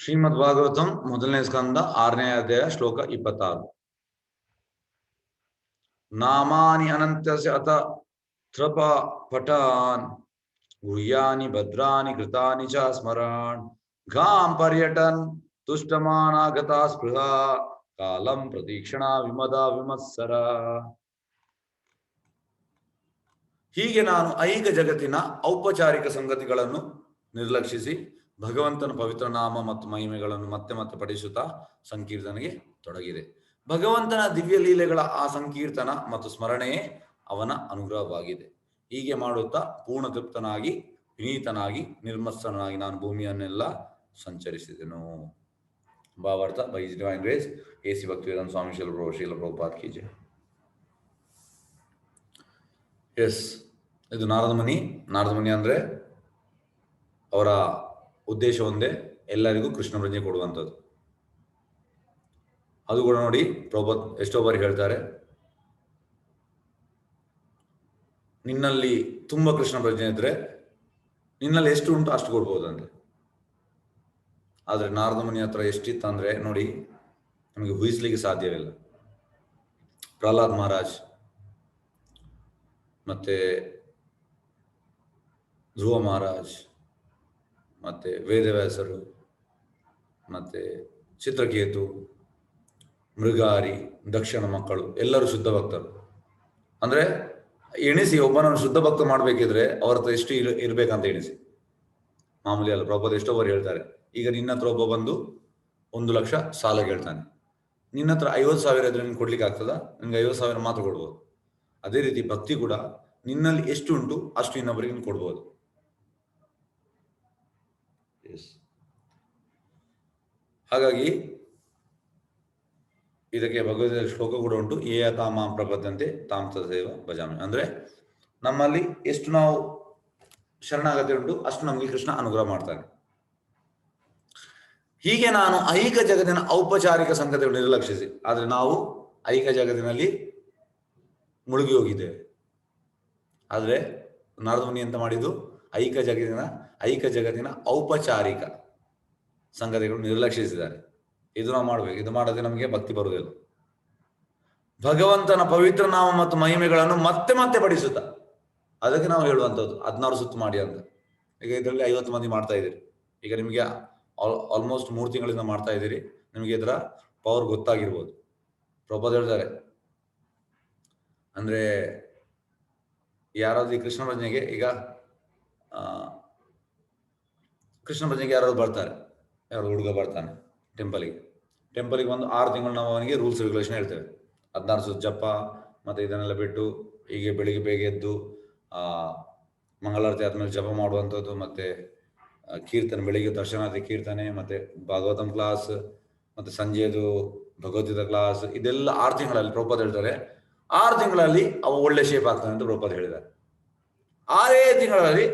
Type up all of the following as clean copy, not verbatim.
ಶ್ರೀಮದ್ ಭಾಗವತಂ ಮೊದಲನೇ ಸ್ಕಂದ 6ನೇ ಅಧ್ಯಾಯ ಶ್ಲೋಕ 26. ನಾಮಾನಿ ಅನಂತಸ್ಯ ಅತ ತ್ರಪ ಪಠಾನ್ ಗುಹ್ಯಾನಿ ಭದ್ರಾನಿ ಕೃತಾನಿ ಚ ಸ್ಮರಾನ್ ಗಾಂ ಪರ್ಯಟನ್ ತುಷ್ಟಮಾನಾಗತಾ ಸ್ಪೃಹ ಕಾಲಂ ಪ್ರತೀಕ್ಷಣಾ ವಿಮದ ವಿಮತ್ಸರ. ಹೀಗೆ ನಾನು ಐಹಿಕ ಜಗತ್ತಿನ ಔಪಚಾರಿಕ ಸಂಗತಿಗಳನ್ನು ನಿರ್ಲಕ್ಷಿಸಿ ಭಗವಂತನ ಪವಿತ್ರ ನಾಮ ಮತ್ತು ಮಹಿಮೆಗಳನ್ನು ಮತ್ತೆ ಮತ್ತೆ ಪಠಿಸುತ್ತಾ ಸಂಕೀರ್ತನೆಗೆ ತೊಡಗಿದೆ. ಭಗವಂತನ ದಿವ್ಯ ಲೀಲೆಗಳ ಆ ಸಂಕೀರ್ತನ ಮತ್ತು ಸ್ಮರಣೆಯೇ ಅವನ ಅನುಗ್ರಹವಾಗಿದೆ. ಹೀಗೆ ಮಾಡುತ್ತಾ ಪೂರ್ಣ ತೃಪ್ತನಾಗಿ ವಿನೀತನಾಗಿ ನಿರ್ಮತ್ಸರನಾಗಿ ನಾನು ಭೂಮಿಯನ್ನೆಲ್ಲ ಸಂಚರಿಸಿದೆನು. ಭಾವಾರ್ಥ by his divine grace A C. Bhaktivedanta Swami Srila Prabhupad ಕಿ ಜೈ. ಎಸ್, ಇದು ನಾರದ ಮುನಿ. ನಾರದ ಮುನಿ ಅಂದರೆ ಅವರ ಉದ್ದೇಶ ಒಂದೇ, ಎಲ್ಲರಿಗೂ ಕೃಷ್ಣ ಪ್ರಜ್ಞೆ ಕೊಡುವಂಥದ್ದು. ಅದು ಕೂಡ ನೋಡಿ ಪ್ರಭುಪಾದ್ ಎಷ್ಟೋ ಬಾರಿ ಹೇಳ್ತಾರೆ, ನಿನ್ನಲ್ಲಿ ತುಂಬ ಕೃಷ್ಣ ಪ್ರಜ್ಞೆ ಇದ್ರೆ ನಿನ್ನಲ್ಲಿ ಎಷ್ಟು ಉಂಟು ಅಷ್ಟು ಕೊಡ್ಬೋದಂತೆ. ಆದರೆ ನಾರದ ಮುನಿ ಹತ್ರ ಎಷ್ಟಿತ್ತು ಅಂದರೆ ನೋಡಿ, ನಮಗೆ ಊಹಿಸ್ಲಿಕ್ಕೆ ಸಾಧ್ಯವಿಲ್ಲ. ಪ್ರಹ್ಲಾದ್ ಮಹಾರಾಜ್ ಮತ್ತೆ ಧ್ರುವ ಮಹಾರಾಜ್ ಮತ್ತೆ ವೇದವ್ಯಾಸರು ಮತ್ತೆ ಚಿತ್ರಕೇತು, ಮೃಗಾರಿ, ದಕ್ಷಿಣ ಮಕ್ಕಳು ಎಲ್ಲರೂ ಶುದ್ಧ ಭಕ್ತರು. ಅಂದರೆ ಎಣಿಸಿ, ಒಬ್ಬನನ್ನು ಶುದ್ಧ ಭಕ್ತ ಮಾಡಬೇಕಿದ್ರೆ ಅವ್ರ ಹತ್ರ ಎಷ್ಟು ಇರಬೇಕಂತ ಎಣಿಸಿ. ಮಾಮೂಲಿ ಅಲ್ಲ. ಪ್ರಭುಪಾದ ಎಷ್ಟೋ ಬಾರಿ ಹೇಳ್ತಾರೆ, ಈಗ ನಿನ್ನ ಹತ್ರ ಒಬ್ಬ ಬಂದು 1 ಲಕ್ಷ ಸಾಲ ಕೇಳ್ತಾನೆ, ನಿನ್ನ ಹತ್ರ 50,000 ಇದ್ರೆ ನಿನ್ಗೆ ಕೊಡ್ಲಿಕ್ಕೆ ಆಗ್ತದ? ನಿನ್ಗೆ 50,000 ಮಾತ್ರ ಕೊಡ್ಬೋದು. ಅದೇ ರೀತಿ ಭಕ್ತಿ ಕೂಡ ನಿನ್ನಲ್ಲಿ ಎಷ್ಟು ಉಂಟು ಅಷ್ಟು ಇನ್ನೊಬ್ಬರಿಗೆ ನೀನು ಕೊಡ್ಬೋದು. ಹಾಗಾಗಿ ಇದಕ್ಕೆ ಭಗವದ್ಗೀತೆ ಶ್ಲೋಕ ಕೂಡ ಉಂಟು, ಏ ತಾಮ ಪ್ರಪದ್ಯಂತೆ ತಾಮ್ ತದೇವ ಭಜಾಮಿ. ಅಂದ್ರೆ ನಮ್ಮಲ್ಲಿ ಎಷ್ಟು ನಾವು ಶರಣಾಗತಿ ಉಂಟು ಅಷ್ಟು ನಮಗೆ ಕೃಷ್ಣ ಅನುಗ್ರಹ ಮಾಡ್ತಾನೆ. ಹೀಗೆ ನಾನು ಐಹಿಕ ಜಗತ್ತಿನ ಔಪಚಾರಿಕ ಸಂಗತಿಗಳು ನಿರ್ಲಕ್ಷಿಸಿ, ಆದರೆ ನಾವು ಐಹಿಕ ಜಗತ್ತಿನಲ್ಲಿ ಮುಳುಗಿ ಹೋಗಿದ್ದೇವೆ. ಆದರೆ ನಾರದ ಮುನಿ ಅಂತ ಮಾಡಿದ್ದು ಐಹಿಕ ಜಗತ್ತಿನ ಔಪಚಾರಿಕ ಸಂಗತಿಗಳು ನಿರ್ಲಕ್ಷಿಸಿದ್ದಾರೆ. ಇದು ನಾವು ಮಾಡಬೇಕು. ಇದು ಮಾಡದೆ ನಮಗೆ ಭಕ್ತಿ ಬರುವುದಿಲ್ಲ. ಭಗವಂತನ ಪವಿತ್ರ ನಾಮ ಮತ್ತು ಮಹಿಮೆಗಳನ್ನು ಮತ್ತೆ ಮತ್ತೆ ಪಠಿಸುತ್ತ, ಅದಕ್ಕೆ ನಾವು ಹೇಳುವಂಥದ್ದು 16 ಸುತ್ತು ಮಾಡಿ ಅಂತ. ಈಗ ಇದರಲ್ಲಿ 50 ಮಂದಿ ಮಾಡ್ತಾ ಇದ್ದೀರಿ. ಈಗ ನಿಮಗೆ ಆಲ್ಮೋಸ್ಟ್ 3 ತಿಂಗಳಿಂದ ಮಾಡ್ತಾ ಇದ್ದೀರಿ. ನಿಮಗೆ ಇದರ ಪವರ್ ಗೊತ್ತಾಗಿರ್ಬೋದು. ಪ್ರಭುಪಾದ ಹೇಳ್ತಾರೆ, ಅಂದರೆ ಯಾರಾದ್ರೂ ಈ ಕೃಷ್ಣ ಪ್ರಜ್ಞೆಗೆ, ಈಗ ಕೃಷ್ಣ ಪ್ರಜ್ಞೆಗೆ ಯಾರಾದ್ರು ಬರ್ತಾರೆ, ಯಾರು ಹುಡುಗ ಬರ್ತಾನೆ ಟೆಂಪಲಿಗೆ ಒಂದು 6 ತಿಂಗಳು ನಾವು ಅವನಿಗೆ ರೂಲ್ಸ್ ರೆಗ್ಯುಲೇಷನ್ ಹೇಳ್ತೇವೆ. 16 ಸುತ್ತು ಜಪ ಮತ್ತು ಇದನ್ನೆಲ್ಲ ಬಿಟ್ಟು ಹೀಗೆ ಬೆಳಿಗ್ಗೆ ಬೇಗ ಎದ್ದು ಮಂಗಳಾರತಿ ಆದಮೇಲೆ ಜಪ ಮಾಡುವಂಥದ್ದು, ಮತ್ತು ಕೀರ್ತನೆ, ಬೆಳಿಗ್ಗೆ ದರ್ಶನಾರ್ಥಿ ಕೀರ್ತನೆ, ಮತ್ತು ಭಾಗವತಂ ಕ್ಲಾಸ್, ಮತ್ತು ಸಂಜೆದು ಭಗವದ್ಗೀತಾ ಕ್ಲಾಸ್, ಇದೆಲ್ಲ 6 ತಿಂಗಳಲ್ಲಿ ಪ್ರಭುಪಾದ ಹೇಳ್ತಾರೆ 6 ತಿಂಗಳಲ್ಲಿ ಅವು ಒಳ್ಳೆ ಶೇಪ್ ಆಗ್ತದೆ ಅಂತ ಪ್ರಭುಪಾದ ಹೇಳಿದ್ದಾರೆ. 6 ತಿಂಗಳಲ್ಲಿ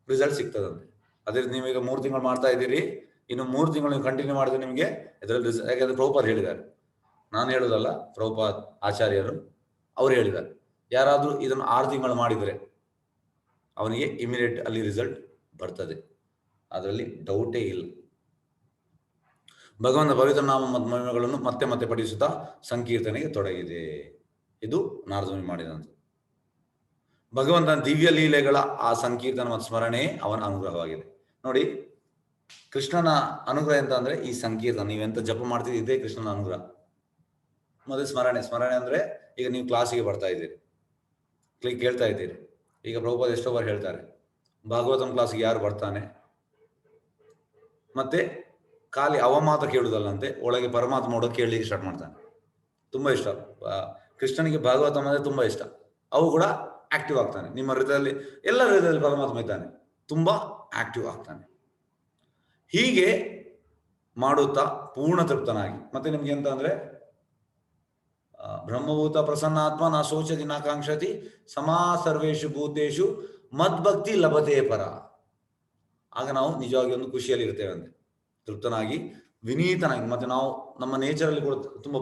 ರಿಸಲ್ಟ್ ಸಿಗ್ತದಂತೆ. ಅದೇ ನೀವೀಗ 3 ತಿಂಗಳು ಮಾಡ್ತಾ ಇದ್ದೀರಿ, ಇನ್ನು 3 ತಿಂಗಳು ನೀವು ಕಂಟಿನ್ಯೂ ಮಾಡಿದ್ರೆ ನಿಮಗೆ ಇದರಲ್ಲಿ ಯಾಕಂದ್ರೆ ಪ್ರಭುಪಾದ ಹೇಳಿದ್ದಾರೆ, ನಾನು ಹೇಳೋದಲ್ಲ, ಪ್ರಭುಪಾದ್ ಆಚಾರ್ಯರು ಅವರು ಹೇಳಿದ್ದಾರೆ. ಯಾರಾದರೂ ಇದನ್ನು 6 ತಿಂಗಳು ಮಾಡಿದರೆ ಅವನಿಗೆ ಇಮಿಡಿಯೇಟ್ ಅಲ್ಲಿ ರಿಸಲ್ಟ್ ಬರ್ತದೆ, ಅದರಲ್ಲಿ ಡೌಟೇ ಇಲ್ಲ. ಭಗವಂತ ಪವಿತ್ರ ನಾಮ ಮತ್ತು ಮಹಿಮೆಗಳನ್ನು ಮತ್ತೆ ಮತ್ತೆ ಪಠಿಸುತ್ತಾ ಸಂಕೀರ್ತನೆಗೆ ತೊಡಗಿದೆ. ಇದು ನಾರದ ಮುನಿ ಮಾಡಿದಂತೆ. ಭಗವಂತನ ದಿವ್ಯ ಲೀಲೆಗಳ ಆ ಸಂಕೀರ್ತನ ಮತ್ತು ಸ್ಮರಣೆ ಅವನ ಅನುಗ್ರಹವಾಗಿದೆ. ನೋಡಿ, ಕೃಷ್ಣನ ಅನುಗ್ರಹ ಎಂತ ಅಂದ್ರೆ ಈ ಸಂಕೀರ್ತನ, ನೀವೆಂತ ಜಪ ಮಾಡ್ತಿದ್ದೀರಿ ಇದೇ ಕೃಷ್ಣನ ಅನುಗ್ರಹ. ಮತ್ತೆ ಸ್ಮರಣೆ ಅಂದ್ರೆ ಈಗ ನೀವು ಕ್ಲಾಸಿಗೆ ಬರ್ತಾ ಇದ್ದೀರಿ, ಕೇಳ್ತಾ ಇದ್ದೀರಿ. ಈಗ ಪ್ರಭುಪಾದ ಎಷ್ಟೋ ಬಾರಿ ಹೇಳ್ತಾರೆ, ಭಾಗವತಂ ಕ್ಲಾಸಿಗೆ ಯಾರು ಬರ್ತಾನೆ ಮತ್ತೆ ಖಾಲಿ ಅವ ಮಾತ್ರ ಕೇಳುದಲ್ಲಂತೆ, ಒಳಗೆ ಪರಮಾತ್ಮ ನೋಡೋಕೆ ಕೇಳಲಿಕ್ಕೆ ಸ್ಟಾರ್ಟ್ ಮಾಡ್ತಾನೆ. ತುಂಬಾ ಇಷ್ಟ ಕೃಷ್ಣನಿಗೆ ಭಾಗವತಂ ಅಂದ್ರೆ ತುಂಬಾ ಇಷ್ಟ. ಅವು ಕೂಡ ಆಕ್ಟಿವ್ ಆಗ್ತಾನೆ. ನಿಮ್ಮ ಹೃದಯದಲ್ಲಿ, ಎಲ್ಲ ಹೃದಯದಲ್ಲಿ ಪರಮಾತ್ಮ ಇದ್ದಾನೆ, ತುಂಬಾ ಆಕ್ಟಿವ್ ಆಗ್ತಾನೆ. ಹೀಗೆ ಮಾಡುತ್ತಾ ಪೂರ್ಣ ತೃಪ್ತನಾಗಿ, ಮತ್ತೆ ನಿಮ್ಗೆ ಎಂತ ಅಂದ್ರೆ ಬ್ರಹ್ಮಭೂತ ಪ್ರಸನ್ನಾತ್ಮ ನಾ ಶೋಚತಿ ನಾ ಕಾಂಕ್ಷತಿ ಸಮಾ ಸರ್ವೇಶು ಭೂತೇಶು ಮದ್ಭಕ್ತಿ ಲಭತೆ ಪರ. ಆಗ ನಾವು ನಿಜವಾಗಿ ಒಂದು ಖುಷಿಯಲ್ಲಿ ಇರ್ತೇವೆ ಅಂತೆ, ತೃಪ್ತನಾಗಿ ವಿನೀತನಾಗಿ. ಮತ್ತೆ ನಾವು ನಮ್ಮ ನೇಚರಲ್ಲಿ ಕೂಡ ತುಂಬಾ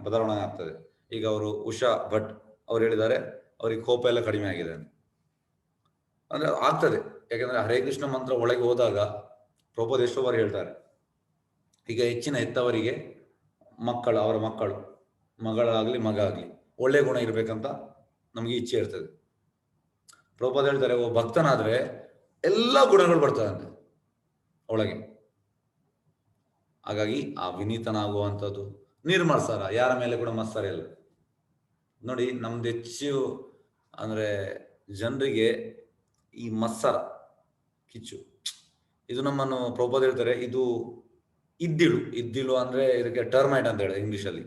ಬದಲಾವಣೆ ಆಗ್ತದೆ. ಈಗ ಅವರು ಉಷಾ ಭಟ್ ಅವ್ರು ಹೇಳಿದ್ದಾರೆ, ಅವರಿಗೆ ಕೋಪ ಎಲ್ಲ ಕಡಿಮೆ ಆಗಿದೆ ಅಂದ್ರೆ ಆಗ್ತದೆ. ಯಾಕಂದ್ರೆ ಹರೇ ಕೃಷ್ಣ ಮಂತ್ರ ಒಳಗೆ ಹೋದಾಗ ಪ್ರಭುಪಾದ ಎಷ್ಟೋ ಬಾರಿ ಹೇಳ್ತಾರೆ, ಈಗ ಹೆಚ್ಚಿನ ಹೆತ್ತವರಿಗೆ ಮಕ್ಕಳು, ಅವರ ಮಕ್ಕಳು, ಮಗಳಾಗಲಿ ಮಗ ಆಗಲಿ ಒಳ್ಳೆ ಗುಣ ಇರಬೇಕಂತ ನಮಗೆ ಇಚ್ಛೆ ಇರ್ತದೆ. ಪ್ರಭುಪಾದ ಹೇಳ್ತಾರೆ, ಒಬ್ಬ ಭಕ್ತನಾದ್ರೆ ಎಲ್ಲ ಗುಣಗಳು ಬರ್ತದಂತೆ ಒಳಗೆ. ಹಾಗಾಗಿ ಆ ವಿನೀತನಾಗುವಂಥದ್ದು, ನಿರ್ಮತ್ಸರ, ಯಾರ ಮೇಲೆ ಕೂಡ ಮತ್ಸರ ಇಲ್ಲ. ನೋಡಿ, ನಮ್ದು ಹೆಚ್ಚು ಅಂದ್ರೆ ಜನರಿಗೆ ಈ ಮತ್ಸರ, ಕಿಚ್ಚು, ಇದು ನಮ್ಮನ್ನು ಪ್ರಭುಪಾದ ಹೇಳ್ತಾರೆ, ಇದು ಇದ್ದಿಲು ಅಂದ್ರೆ ಇದಕ್ಕೆ ಟರ್ಮೈಟ್ ಅಂತ ಹೇಳಿ ಇಂಗ್ಲಿಷಲ್ಲಿ.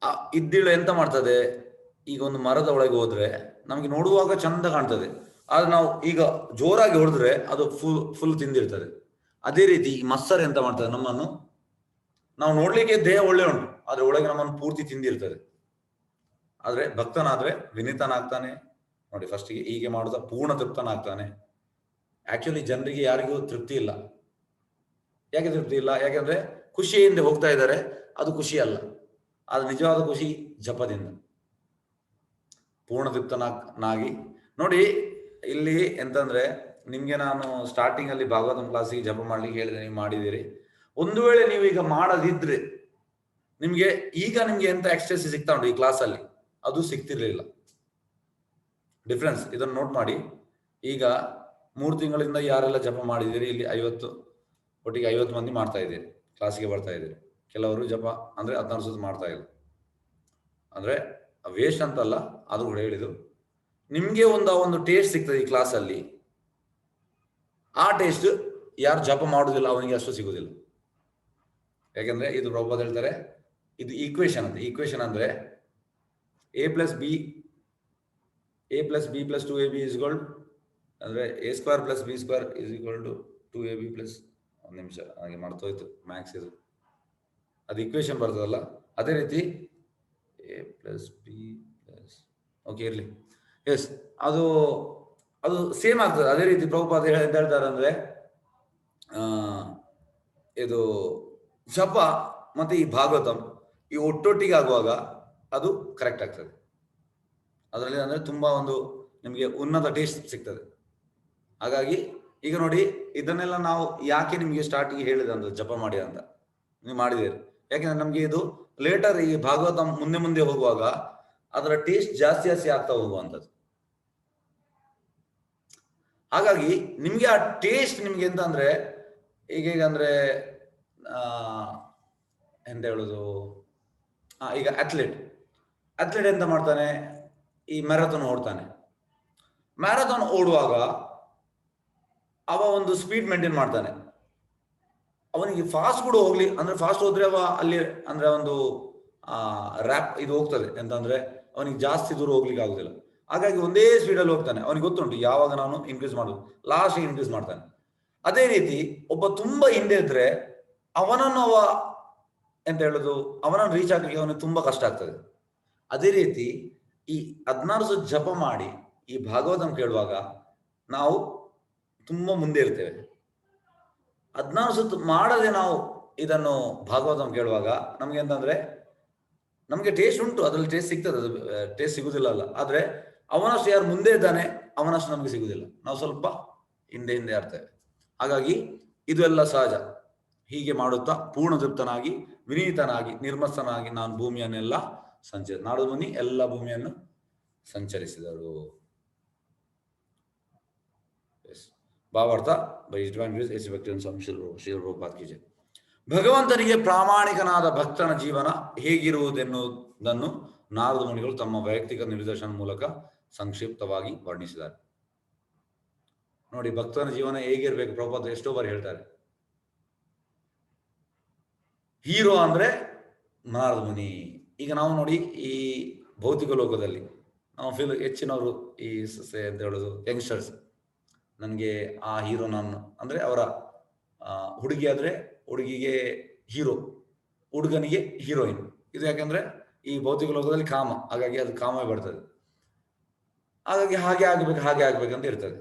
ಆ ಇದ್ದಿಲು ಎಂತ ಮಾಡ್ತದೆ, ಈಗ ಒಂದು ಮರದ ಒಳಗೆ ಹೋದ್ರೆ ನಮ್ಗೆ ನೋಡುವಾಗ ಚಂದ ಕಾಣ್ತದೆ, ಆದ್ರೆ ನಾವು ಈಗ ಜೋರಾಗಿ ಹೊಡೆದ್ರೆ ಅದು ಫುಲ್ ತಿಂದಿರ್ತದೆ. ಅದೇ ರೀತಿ ಈ ಮತ್ಸರ ಎಂತ ಮಾಡ್ತದೆ, ನಮ್ಮನ್ನು, ನಾವು ನೋಡ್ಲಿಕ್ಕೆ ದೇಹ ಒಳ್ಳೆ ಉಂಟು, ಆದ್ರೆ ಒಳಗೆ ನಮ್ಮನ್ನು ಪೂರ್ತಿ ತಿಂದಿರ್ತದೆ. ಆದ್ರೆ ಭಕ್ತನಾದ್ರೆ ವಿನೀತನಾಗ್ತಾನೆ. ನೋಡಿ, ಫಸ್ಟಿಗೆ ಹೀಗೆ ಮಾಡುತ್ತಾ ಪೂರ್ಣ ತೃಪ್ತನಾಗ್ತಾನೆ. ಆಕ್ಚುಲಿ ಜನರಿಗೆ ಯಾರಿಗೂ ತೃಪ್ತಿ ಇಲ್ಲ. ಯಾಕೆ ತೃಪ್ತಿ ಇಲ್ಲ? ಯಾಕೆಂದ್ರೆ ಖುಷಿಯಿಂದ ಹೋಗ್ತಾ ಇದ್ದಾರೆ, ಅದು ಖುಷಿ ಅಲ್ಲ. ಆದ್ರೆ ನಿಜವಾದ ಖುಷಿ ಜಪದಿಂದ ಪೂರ್ಣ ತೃಪ್ತನಾಗಿ. ನೋಡಿ, ಇಲ್ಲಿ ಎಂತಂದ್ರೆ, ನಿಮ್ಗೆ ನಾನು ಸ್ಟಾರ್ಟಿಂಗ್ ಅಲ್ಲಿ ಭಾಗವತಂ ಕ್ಲಾಸಿಗೆ ಜಪ ಮಾಡ್ಲಿಕ್ಕೆ ಹೇಳಿದೆ, ನೀವು ಮಾಡಿದ್ದೀರಿ. ಒಂದು ವೇಳೆ ನೀವು ಈಗ ಮಾಡದಿದ್ರೆ ನಿಮ್ಗೆ ಎಂತ ಎಕ್ಸ್ಟ್ರೆಸ್ ಸಿಗ್ತಾ ಉಂಟು ಈ ಕ್ಲಾಸ್ ಅಲ್ಲಿ, ಅದು ಸಿಗ್ತಿರ್ಲಿಲ್ಲ. ಡಿಫ್ರೆನ್ಸ್ ಇದನ್ನು ನೋಟ್ ಮಾಡಿ. ಈಗ 3 ತಿಂಗಳಿಂದ ಯಾರೆಲ್ಲ ಜಪ ಮಾಡಿದ್ದೀರಿ, ಇಲ್ಲಿ ಒಟ್ಟಿಗೆ 50 ಮಂದಿ ಮಾಡ್ತಾ ಇದ್ದೀರಿ, ಕ್ಲಾಸಿಗೆ ಬರ್ತಾ ಇದ್ದೀರಿ. ಕೆಲವರು ಜಪ ಅಂದ್ರೆ 16 ಸುತ್ತು ಮಾಡ್ತಾ ಇಲ್ಲ. ಅಂದ್ರೆ ವೇಸ್ಟ್ ಅಂತಲ್ಲ, ಅದು ಕೂಡ ಹೇಳಿದ್ದು. ನಿಮ್ಗೆ ಒಂದು ಟೇಸ್ಟ್ ಸಿಗ್ತದೆ ಈ ಕ್ಲಾಸಲ್ಲಿ. ಆ ಟೇಸ್ಟ್ ಯಾರು ಜಪ ಮಾಡುದಿಲ್ಲ ಅವನಿಗೆ ಅಷ್ಟು ಸಿಗುದಿಲ್ಲ. ಯಾಕೆಂದ್ರೆ ಇದು ಪ್ರಭುಪಾದ ಹೇಳ್ತಾರೆ, ಇದು ಈಕ್ವೇಶನ್ ಅಂತ. ಈಕ್ವೇಶನ್ ಅಂದ್ರೆ a + b + 2ab = ಅಂದ್ರೆ a² + b² = 2ab + 1 ನಿಮಿಷ ಹಾಗೆ ಮಾಡ್ತೋಯ್ತು ಮ್ಯಾಕ್ಸ್. ಇದು ಅದು ಈಕ್ವೇಶನ್ ಬರ್ತದಲ್ಲ, ಅದೇ ರೀತಿ a + b ಓಕೆ ಇರ್ಲಿ, ಎಸ್, ಅದು ಸೇಮ್ ಆಗ್ತದೆ. ಅದೇ ರೀತಿ ಪ್ರಭುಪಾದ ಹೇಳ್ತಾರೆ ಅಂದ್ರೆ, ಇದು ಜಪ ಮತ್ತೆ ಈ ಭಾಗವತಂ ಈ ಒಟ್ಟೊಟ್ಟಿಗೆ ಆಗುವಾಗ ಅದು ಕರೆಕ್ಟ್ ಆಗ್ತದೆ. ಅದರಲ್ಲಿ ಅಂದ್ರೆ ತುಂಬಾ ನಿಮಗೆ ಉನ್ನತ ಟೇಸ್ಟ್ ಸಿಗ್ತದೆ. ಹಾಗಾಗಿ ಈಗ ನೋಡಿ, ಇದನ್ನೆಲ್ಲ ನಾವು ಯಾಕೆ ನಿಮಗೆ ಸ್ಟಾರ್ಟಿಗೆ ಹೇಳಿದೆ ಅಂತ, ಜಪ ಮಾಡಿ ಅಂತ ನೀವು ಮಾಡಿದ್ದೀರಿ. ಯಾಕೆಂದ್ರೆ ನಮ್ಗೆ ಇದು ಲೇಟರ್ ಈ ಭಾಗವತಂ ಮುಂದೆ ಹೋಗುವಾಗ ಅದರ ಟೇಸ್ಟ್ ಜಾಸ್ತಿ ಆಗ್ತಾ ಹೋಗುವಂಥದ್ದು. ಹಾಗಾಗಿ ನಿಮ್ಗೆ ಆ ಟೇಸ್ಟ್ ನಿಮ್ಗೆ ಎಂತ ಅಂದ್ರೆ, ಈಗ ಅಂದ್ರೆ ಎಂತ ಹೇಳುದು, ಈಗ ಅಥ್ಲೆಟ್ ಎಂತ ಮಾಡ್ತಾನೆ, ಈ ಮ್ಯಾರಥಾನ್ ಓಡ್ತಾನೆ. ಮ್ಯಾರಥಾನ್ ಓಡುವಾಗ ಅವ ಒಂದು ಸ್ಪೀಡ್ ಮೇಂಟೈನ್ ಮಾಡ್ತಾನೆ. ಅವನಿಗೆ ಫಾಸ್ಟ್ ಕೂಡ ಹೋಗ್ಲಿ ಅಂದ್ರೆ, ಫಾಸ್ಟ್ ಹೋದ್ರೆ ಅವ ಅಲ್ಲಿ ಅಂದ್ರೆ ರ್ಯಾಪ್ ಇದು ಹೋಗ್ತದೆ ಎಂತಂದ್ರೆ, ಅವನಿಗೆ ಜಾಸ್ತಿ ದೂರ ಹೋಗ್ಲಿಕ್ಕೆ ಆಗುದಿಲ್ಲ. ಹಾಗಾಗಿ ಒಂದೇ ಸ್ಪೀಡಲ್ಲಿ ಹೋಗ್ತಾನೆ. ಅವನಿಗೆ ಗೊತ್ತುಂಟು ಯಾವಾಗ ನಾನು ಇನ್ಕ್ರೀಸ್ ಮಾಡುದು, ಲಾಸ್ಟ್ ಇನ್ಕ್ರೀಸ್ ಮಾಡ್ತಾನೆ. ಅದೇ ರೀತಿ ಒಬ್ಬ ತುಂಬಾ ಹಿಂದೆ ಇದ್ರೆ ಅವನನ್ನು ಎಂತ ಹೇಳುದು, ಅವನನ್ನು ರೀಚ್ ಆಗಲಿಕ್ಕೆ ಅವನಿಗೆ ತುಂಬಾ ಕಷ್ಟ ಆಗ್ತದೆ. ಅದೇ ರೀತಿ ಈ 16 ಜಪ ಮಾಡಿ ಈ ಭಾಗವತಂ ಕೇಳುವಾಗ ನಾವು ತುಂಬಾ ಮುಂದೆ ಇರ್ತೇವೆ. 16 ಸುತ್ತು ಮಾಡದೆ ನಾವು ಇದನ್ನು ಭಾಗವತಂ ಕೇಳುವಾಗ ನಮ್ಗೆ ಎಂತಂದ್ರೆ, ನಮ್ಗೆ ಟೇಸ್ಟ್ ಉಂಟು, ಅದ್ರಲ್ಲಿ ಟೇಸ್ಟ್ ಸಿಗ್ತದೆ, ಅದು ಟೇಸ್ಟ್ ಸಿಗುದಿಲ್ಲ ಅಲ್ಲ. ಆದ್ರೆ ಅವನಷ್ಟು ಯಾರು ಮುಂದೆ ಇದ್ದಾನೆ ಅವನಷ್ಟು ನಮ್ಗೆ ಸಿಗುದಿಲ್ಲ, ನಾವು ಸ್ವಲ್ಪ ಹಿಂದೆ ಆಡ್ತೇವೆ. ಹಾಗಾಗಿ ಇದು ಎಲ್ಲ ಸಹಜ. ಹೀಗೆ ಮಾಡುತ್ತಾ ಪೂರ್ಣ ತೃಪ್ತನಾಗಿ, ವಿನೀತನಾಗಿ, ನಿರ್ಮತ್ಸನಾಗಿ ನಾನು ಭೂಮಿಯನ್ನೆಲ್ಲ ನಾರದ ಮುನಿ ಎಲ್ಲ ಭೂಮಿಯನ್ನು ಸಂಚರಿಸಿದರು. ಭಾವಾರ್ಥ ಬೈ ಡಿವೈನ್ ಗ್ರೇಸ್ ಎಸ್ ಭಕ್ತಿ ಶ್ರೀ ಪ್ರಭುಪಾದ ಕಿ ಜೈ. ಭಗವಂತನಿಗೆ ಪ್ರಾಮಾಣಿಕನಾದ ಭಕ್ತನ ಜೀವನ ಹೇಗಿರುವುದೆನ್ನುವುದನ್ನು ನಾರದ ಮುನಿಗಳು ತಮ್ಮ ವೈಯಕ್ತಿಕ ನಿದರ್ಶನ ಮೂಲಕ ಸಂಕ್ಷಿಪ್ತವಾಗಿ ವರ್ಣಿಸಿದ್ದಾರೆ. ನೋಡಿ, ಭಕ್ತನ ಜೀವನ ಹೇಗಿರ್ಬೇಕು ಪ್ರಭುಪಾದ ಎಷ್ಟೋ ಬಾರಿ ಹೇಳ್ತಾರೆ. ಹೀರೋ ಅಂದ್ರೆ ನಾರದ ಮುನಿ. ಈಗ ನಾವು ನೋಡಿ, ಈ ಭೌತಿಕ ಲೋಕದಲ್ಲಿ ನಾವು ಹೆಚ್ಚಿನವರು ಈ ಅಂತ ಹೇಳೋದು ಯಂಗ್ಸ್ಟರ್ಸ್, ನನಗೆ ಆ ಹೀರೋ ನಾನು ಅಂದ್ರೆ, ಅವರ ಹುಡುಗಿ ಆದ್ರೆ ಹುಡುಗಿಗೆ ಹೀರೋ, ಹುಡುಗನಿಗೆ ಹೀರೋಯಿನ್. ಇದು ಯಾಕಂದ್ರೆ ಈ ಭೌತಿಕ ಲೋಕದಲ್ಲಿ ಕಾಮ, ಹಾಗಾಗಿ ಅದು ಕಾಮವೇ ಬರ್ತದೆ. ಹಾಗಾಗಿ ಹಾಗೆ ಆಗ್ಬೇಕಂತ ಇರ್ತದೆ.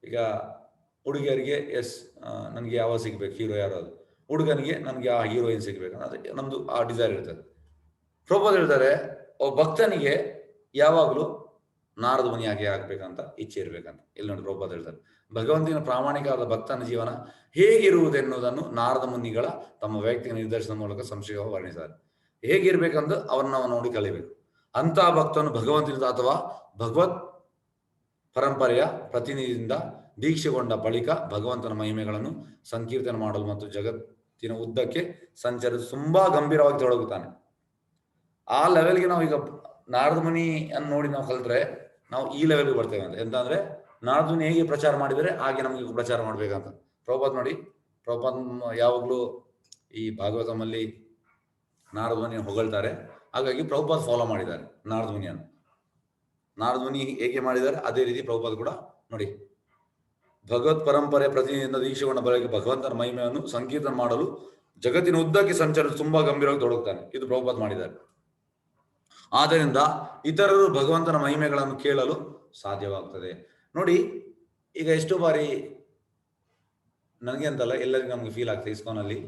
ಈಗ ಹುಡುಗಿಯರಿಗೆ ನನಗೆ ಯಾವ ಸಿಗ್ಬೇಕು ಹೀರೋ ಯಾರಾದ್ರು, ಹುಡುಗನಿಗೆ ನನಗೆ ಆ ಹೀರೋಯಿನ್ ಸಿಗ್ಬೇಕಂತ ಅದಕ್ಕೆ ನಮ್ದು ಆ ಡಿಸೈರ್ ಇರ್ತದೆ. ಪ್ರಭುಪಾದ ಹೇಳ್ತಾರೆ, ಒಬ್ಬ ಭಕ್ತನಿಗೆ ಯಾವಾಗಲೂ ನಾರದ ಮುನಿ ಯಾಕೆ ಆಗ್ಬೇಕಂತ ಇಚ್ಛೆ ಇರ್ಬೇಕಂತ. ಇಲ್ಲಿ ನೋಡಿ ಪ್ರಭುಪಾದ ಹೇಳ್ತಾರೆ, ಭಗವಂತನ ಪ್ರಾಮಾಣಿಕವಾದ ಭಕ್ತನ ಜೀವನ ಹೇಗಿರುವುದೆನ್ನುವುದನ್ನು ನಾರದ ಮುನಿಗಳ ತಮ್ಮ ವೈಯಕ್ತಿಕ ನಿರ್ದೇಶನದ ಮೂಲಕ ಸಂಶಯವಾಗಿ ವರ್ಣಿಸಿದ್ದಾರೆ. ಹೇಗಿರ್ಬೇಕಂದು ಅವನ್ನ ನಾವು ನೋಡಿ ಕಲಿಬೇಕು. ಅಂತ ಭಕ್ತನು ಭಗವಂತನಿಂದ ಅಥವಾ ಭಗವತ್ ಪರಂಪರೆಯ ಪ್ರತಿನಿಧಿಯಿಂದ ದೀಕ್ಷೆಗೊಂಡ ಬಳಿಕ ಭಗವಂತನ ಮಹಿಮೆಗಳನ್ನು ಸಂಕೀರ್ತನ ಮಾಡಲು ಮತ್ತು ಜಗತ್ತಿನ ಉದ್ದಕ್ಕೆ ಸಂಚರಿಸಿ ತುಂಬಾ ಗಂಭೀರವಾಗಿ ತೊಡಗುತ್ತಾನೆ. ಆ ಲೆವೆಲ್ಗೆ ನಾವು ಈಗ ನಾರದ ಮುನಿ ಅನ್ನು ನೋಡಿ ನಾವು ಕಲಿತ್ರೆ ನಾವು ಈ ಲೆವೆಲ್ಗೆ ಬರ್ತೇವೆ ಅಂತ. ಎಂತಂದ್ರೆ ನಾರದ ಮುನಿ ಹೇಗೆ ಪ್ರಚಾರ ಮಾಡಿದರೆ ಹಾಗೆ ನಮಗೆ ಪ್ರಚಾರ ಮಾಡ್ಬೇಕಂತ. ಪ್ರಭುಪಾದ್ ನೋಡಿ, ಪ್ರಭುಪಾದ್ ಯಾವಾಗ್ಲೂ ಈ ಭಾಗವತಮಲ್ಲಿ ನಾರದ ಮುನಿ ಹೊಗಳ್ತಾರೆ. ಹಾಗಾಗಿ ಪ್ರಭುಪಾದ್ ಫಾಲೋ ಮಾಡಿದ್ದಾರೆ ನಾರದ ಮುನಿಯನ್ನು. ನಾರದ ಮುನಿ ಹೇಗೆ ಮಾಡಿದ್ದಾರೆ ಅದೇ ರೀತಿ ಪ್ರಭುಪಾದ್ ಕೂಡ ನೋಡಿ, ಭಗವತ್ ಪರಂಪರೆ ಪ್ರತಿನಿಧಿಯಿಂದ ದೀಕ್ಷೆಗೊಂಡ ಬಳಿಕ ಭಗವಂತನ ಮಹಿಮೆಯನ್ನು ಸಂಕೀರ್ತನ ಮಾಡಲು ಜಗತ್ತಿನ ಉದ್ದಕ್ಕೆ ಸಂಚರಿಸಿ ತುಂಬಾ ಗಂಭೀರವಾಗಿ ತೊಡಗುತ್ತಾನೆ. ಇದು ಪ್ರಭುಪಾದ್ ಮಾಡಿದ್ದಾರೆ. ಆದ್ದರಿಂದ ಇತರರು ಭಗವಂತನ ಮಹಿಮೆಗಳನ್ನು ಕೇಳಲು ಸಾಧ್ಯವಾಗ್ತದೆ. ನೋಡಿ, ಈಗ ಎಷ್ಟೋ ಬಾರಿ ನನಗೆ ಅಂತಲ್ಲ ಎಲ್ಲರಿಗೂ ನಮ್ಗೆ ಫೀಲ್ ಆಗ್ತದೆ ಇಸ್ಕಾನಲ್ಲಿ,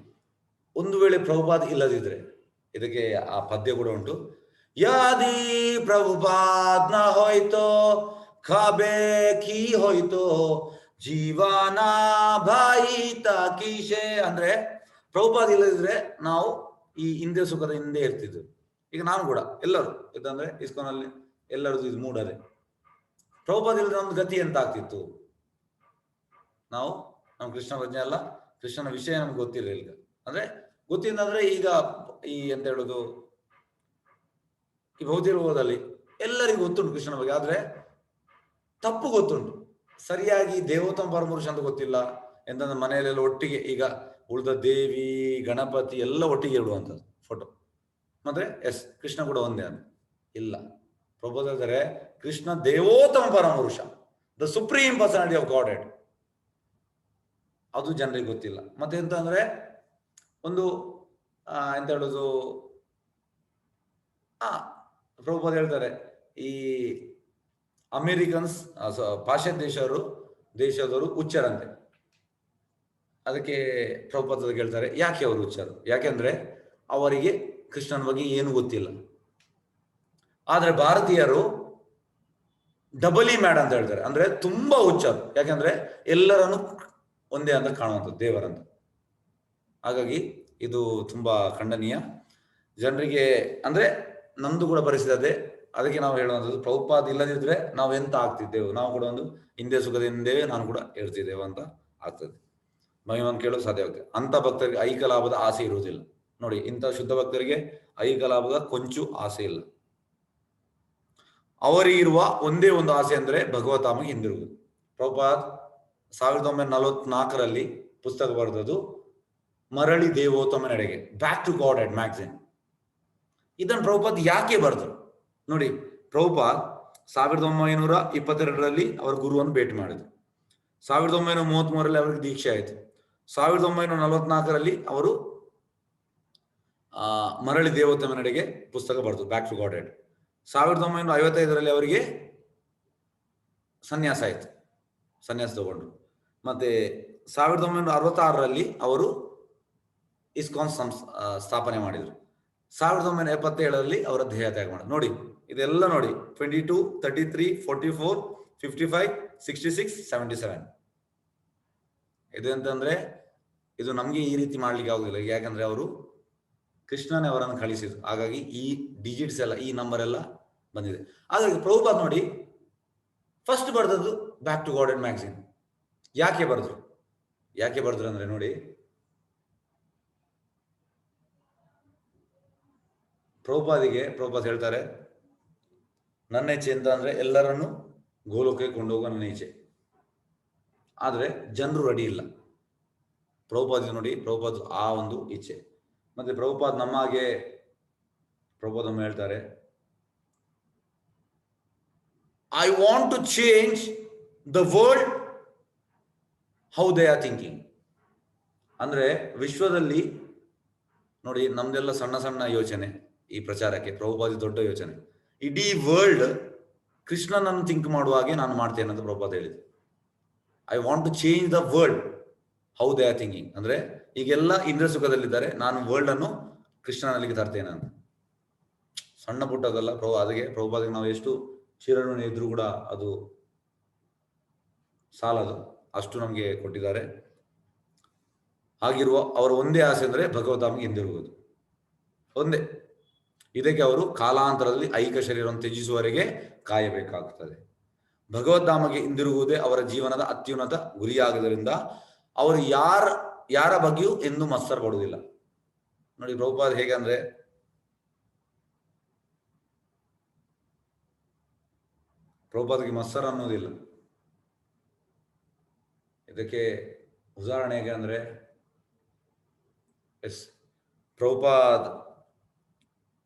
ಒಂದು ವೇಳೆ ಪ್ರಭುಪಾದ್ ಇಲ್ಲದಿದ್ರೆ, ಇದಕ್ಕೆ ಆ ಪದ್ಯ ಕೂಡ ಉಂಟು, ಯಾದಿ ಪ್ರಭುಪಾದ್ ನ ಹೋಯ್ತೋ ಖಾಬೆ ಕಿ ಹೋಯ್ತೋ ಜೀವನ ಭಾಯಿತ ಕೀಶೆ. ಅಂದ್ರೆ ಪ್ರಭುಪಾದ್ ಇಲ್ಲದಿದ್ರೆ ನಾವು ಈ ಇಂದ್ರಿಯ ಸುಖದ ಹಿಂದೆ ಇರ್ತಿದ್ವಿ. ಈಗ ನಾನು ಕೂಡ ಎಲ್ಲರೂ ಇದಂದ್ರೆ ಇಸ್ಕಾನಲ್ಲಿ ಎಲ್ಲರದು ಇದು ಮೂಡದೆ. ಪ್ರಭುಪಾದ್ ಇಲ್ಲದ್ರೆ ನಮ್ದು ಗತಿ ಎಂತ ಆಗ್ತಿತ್ತು? ನಾವು ನಮ್ಮ ಕೃಷ್ಣ ಪ್ರಜ್ಞೆ ಅಲ್ಲ, ಕೃಷ್ಣನ ವಿಷಯ ನಮ್ಗೆ ಗೊತ್ತಿರಲಿಲ್ಲ. ಅಂದ್ರೆ ಗೊತ್ತಿಲ್ಲ ಈಗ ಈ ಎಂತ ಹೇಳುದು, ಈ ಭೌತಿಕದಲ್ಲಿ ಎಲ್ಲರಿಗೂ ಗೊತ್ತುಂಟು ಕೃಷ್ಣನ ಬಗ್ಗೆ, ಆದ್ರೆ ತಪ್ಪು ಗೊತ್ತುಂಟು. ಸರಿಯಾಗಿ ದೇವೋತ್ತಮ ಪರಮಪುರುಷ ಅಂತ ಗೊತ್ತಿಲ್ಲ. ಎಂತಂದ್ರೆ ಮನೆಯಲ್ಲೆಲ್ಲ ಒಟ್ಟಿಗೆ ಈಗ ಉಳಿದ ದೇವಿ ಗಣಪತಿ ಎಲ್ಲ ಒಟ್ಟಿಗೆ ಇಡುವಂಥದ್ದು ಫೋಟೋ, ಮತ್ತೆ ಎಸ್ ಕೃಷ್ಣ ಕೂಡ ಒಂದೇ ಅಂತ ಇಲ್ಲ. ಪ್ರಭುಪಾದ ಹೇಳ್ತಾರೆ, ಕೃಷ್ಣ ದೇವೋತ್ತಮ ಪರಮಪುರುಷ, the supreme personality of godhead. ಅದು ಜನರಿಗೆ ಗೊತ್ತಿಲ್ಲ. ಮತ್ತೆ ಎಂತ ಅಂದ್ರೆ ಒಂದು ಎಂತ ಹೇಳುದು, ಪ್ರಭುಪಾದ ಹೇಳ್ತಾರೆ, ಈ ಅಮೇರಿಕನ್ಸ್ ಪಾಶ್ಚಾತ್ಯ ದೇಶದವರು ಹುಚ್ಚರಂತೆ. ಅದಕ್ಕೆ ಪ್ರಭುಪಾದ ಹೇಳ್ತಾರೆ, ಯಾಕೆ ಅವರು ಹುಚ್ಚರು? ಯಾಕೆಂದ್ರೆ ಅವರಿಗೆ ಕೃಷ್ಣನ ಬಗ್ಗೆ ಏನು ಗೊತ್ತಿಲ್ಲ. ಆದ್ರೆ ಭಾರತೀಯರು ಡಬಲಿ ಮ್ಯಾಡ್ ಅಂತ ಹೇಳ್ತಾರೆ, ಅಂದ್ರೆ ತುಂಬಾ ಹುಚ್ಚರು. ಯಾಕೆಂದ್ರೆ ಎಲ್ಲರನ್ನು ಒಂದೇ ಅಂತ ಕಾಣುವಂಥದ್ದು ದೇವರಂತ. ಹಾಗಾಗಿ ಇದು ತುಂಬಾ ಖಂಡನೀಯ. ಜನರಿಗೆ ಅಂದ್ರೆ ನಮ್ದು ಕೂಡ ಪರಿಸ್ಥಿತಿ ಅದೇ. ಅದಕ್ಕೆ ನಾವು ಹೇಳುವಂಥದ್ದು, ಪ್ರಭುಪಾದ್ ಇಲ್ಲದಿದ್ರೆ ನಾವು ಎಂತ ಆಗ್ತಿದ್ದೆವು? ನಾವು ಕೂಡ ಒಂದು ಇಂದ್ರಿಯ ಸುಖದಿಂದೇವೆ, ನಾನು ಕೂಡ ಹೇಳ್ತಿದ್ದೇವೆ ಅಂತ ಆಗ್ತದೆ. ಮಹಿಮನ್ನು ಕೇಳಲು ಸಾಧ್ಯ ಆಗ್ತದೆ. ಅಂತ ಭಕ್ತರಿಗೆ ಐಕ ಲಾಭದ ಆಸೆ ಇರುವುದಿಲ್ಲ. ನೋಡಿ, ಇಂಥ ಶುದ್ಧ ಭಕ್ತರಿಗೆ ಐಕ ಲಾಭದ ಕೊಂಚು ಆಸೆ ಇಲ್ಲ. ಅವರಿಗಿರುವ ಒಂದೇ ಒಂದು ಆಸೆ ಅಂದ್ರೆ ಭಗವತಾಮಗೆ ಹಿಂದಿರುವುದು. ಪ್ರಭುಪಾದ್ 1944 ಪುಸ್ತಕ ಬರೆದದ್ದು ಮರಳಿ ದೇವೋತ್ತಮನೆಡೆಗೆ, back to godhead magazine. ಇದನ್ನು ಪ್ರಭುಪಾದ್ ಯಾಕೆ ಬರೆದರು ನೋಡಿ. ಪ್ರಭುಪಾದ್ 1922 ಅವರ ಗುರುವನ್ನು ಭೇಟಿ ಮಾಡಿದ್ರು. 1933 ಅವರಿಗೆ ದೀಕ್ಷೆ ಆಯಿತು. 1944 ಅವರು ಮರಳಿ ದೇವೋತ್ತಮನೆಡೆಗೆ ಪುಸ್ತಕ ಬರೆದು ಬ್ಯಾಕ್ ಟು ಗಾಡ್ ಹೆಡ್. 1955 ಅವರಿಗೆ ಸನ್ಯಾಸ ಆಯಿತು, ಸನ್ಯಾಸ ತಗೊಂಡು. ಮತ್ತೆ 1966 ಅವರು ಇಸ್ಕಾನ್ ಸ್ಥಾಪನೆ ಮಾಡಿದ್ರು. 1977 ಅವರ ದೇಹ ತ್ಯಾಗ ಮಾಡಿದ್ರು. ನೋಡಿ, ಇದೆಲ್ಲ ನೋಡಿ, 22, 33, 44, 55, 66, 77. ಇದು ಅಂತಂದ್ರೆ ಇದು ನಮ್ಗೆ ಈ ರೀತಿ ಮಾಡ್ಲಿಕ್ಕೆ ಆಗುದಿಲ್ಲ. ಯಾಕಂದ್ರೆ ಅವರು ಕೃಷ್ಣನೇ ಅವರನ್ನು ಕಳಿಸಿದ್ರು. ಹಾಗಾಗಿ ಈ ಡಿಜಿಟ್ಸ್ ಎಲ್ಲ, ಈ ನಂಬರ್ ಎಲ್ಲ ಬಂದಿದೆ. ಹಾಗಾಗಿ ಪ್ರಭುಪಾದ್ ನೋಡಿ ಫಸ್ಟ್ ಬರೆದದ್ದು back to godhead magazine. ಯಾಕೆ ಬರೆದ್ರು ಅಂದ್ರೆ ನೋಡಿ, ಪ್ರಭುಪಾದ್ ಹೇಳ್ತಾರೆ, ನನ್ನ ಇಚ್ಛೆ ಅಂತ ಅಂದ್ರೆ ಎಲ್ಲರನ್ನು ಗೋಲೋಕಕ್ಕೆ ಕೊಂಡೋಗುವ ನನ್ನ ಇಚ್ಛೆ. ಆದ್ರೆ ಜನರು ರೆಡಿ ಇಲ್ಲ. ಪ್ರಭುಪಾದ್ ನೋಡಿ, ಪ್ರಭುಪಾದ್ ಆ ಒಂದು ಇಚ್ಛೆ. ಮತ್ತೆ ಪ್ರಭುಪಾದ್ ನಮ್ಮಾಗೆ ಪ್ರಭುಪಾದ್ ಹೇಳ್ತಾರೆ, I want to change the world how they are thinking. ಅಂದ್ರೆ ವಿಶ್ವದಲ್ಲಿ ನೋಡಿ, ನಮ್ದೆಲ್ಲ ಸಣ್ಣ ಸಣ್ಣ ಯೋಚನೆ ಈ ಪ್ರಚಾರಕ್ಕೆ, ಪ್ರಭುಪಾದ್ ದೊಡ್ಡ ಯೋಚನೆ. ಇಡೀ ವರ್ಲ್ಡ್ ಕೃಷ್ಣನನ್ನು ಥಿಂಕ್ ಮಾಡುವ ಹಾಗೆ ನಾನು ಮಾಡ್ತೇನೆ ಅಂತ ಪ್ರಭುಪಾದ್ ಹೇಳಿದ್ರು. I want to change the world how they are thinking. ಅಂದ್ರೆ ಈಗೆಲ್ಲ ಇಂದ್ರಿಯ ಸುಖದಲ್ಲಿದ್ದಾರೆ, ನಾನು ವರ್ಲ್ಡ್ ಅನ್ನು ಕೃಷ್ಣನಲ್ಲಿಗೆ ತರ್ತೇನೆ ಅಂತ. ಸಣ್ಣ ಪುಟ್ಟದಲ್ಲ ಅದಕ್ಕೆ ಪ್ರಭುಪಾದಿಗೆ ನಾವು ಎಷ್ಟು ಚಿರಋಣಿ ಇದ್ರೂ ಕೂಡ ಅದು ಸಾಲದು, ಅಷ್ಟು ನಮಗೆ ಕೊಟ್ಟಿದ್ದಾರೆ. ಹಾಗಿರುವ ಅವರ ಒಂದೇ ಆಸೆ ಅಂದರೆ ಭಗವದ್ಧಾಮಿಗೆ ಹಿಂದಿರುಗುವುದು ಒಂದೇ. ಇದಕ್ಕೆ ಅವರು ಕಾಲಾಂತರದಲ್ಲಿ ಐಕ ಶರೀರವನ್ನು ತ್ಯಜಿಸುವವರೆಗೆ ಕಾಯಬೇಕಾಗುತ್ತದೆ. ಭಗವದ್ಧಾಮಗೆ ಹಿಂದಿರುಗುವುದೇ ಅವರ ಜೀವನದ ಅತ್ಯುನ್ನತ ಗುರಿಯಾಗುವುದರಿಂದ ಅವರು ಯಾರ ಬಗ್ಗೆಯೂ ಎಂದೂ ಮತ್ಸರ ಪಡುವುದಿಲ್ಲ. ನೋಡಿ ಪ್ರಭುಪಾದ ಹೇಗೆ ಅಂದ್ರೆ, ಪ್ರಭುಪಾದಕ್ಕೆ ಮತ್ಸರ ಅನ್ನೋದಿಲ್ಲ. ಇದಕ್ಕೆ ಉದಾಹರಣೆ ಹೇಗೆ ಅಂದ್ರೆ, ಪ್ರಭುಪಾದ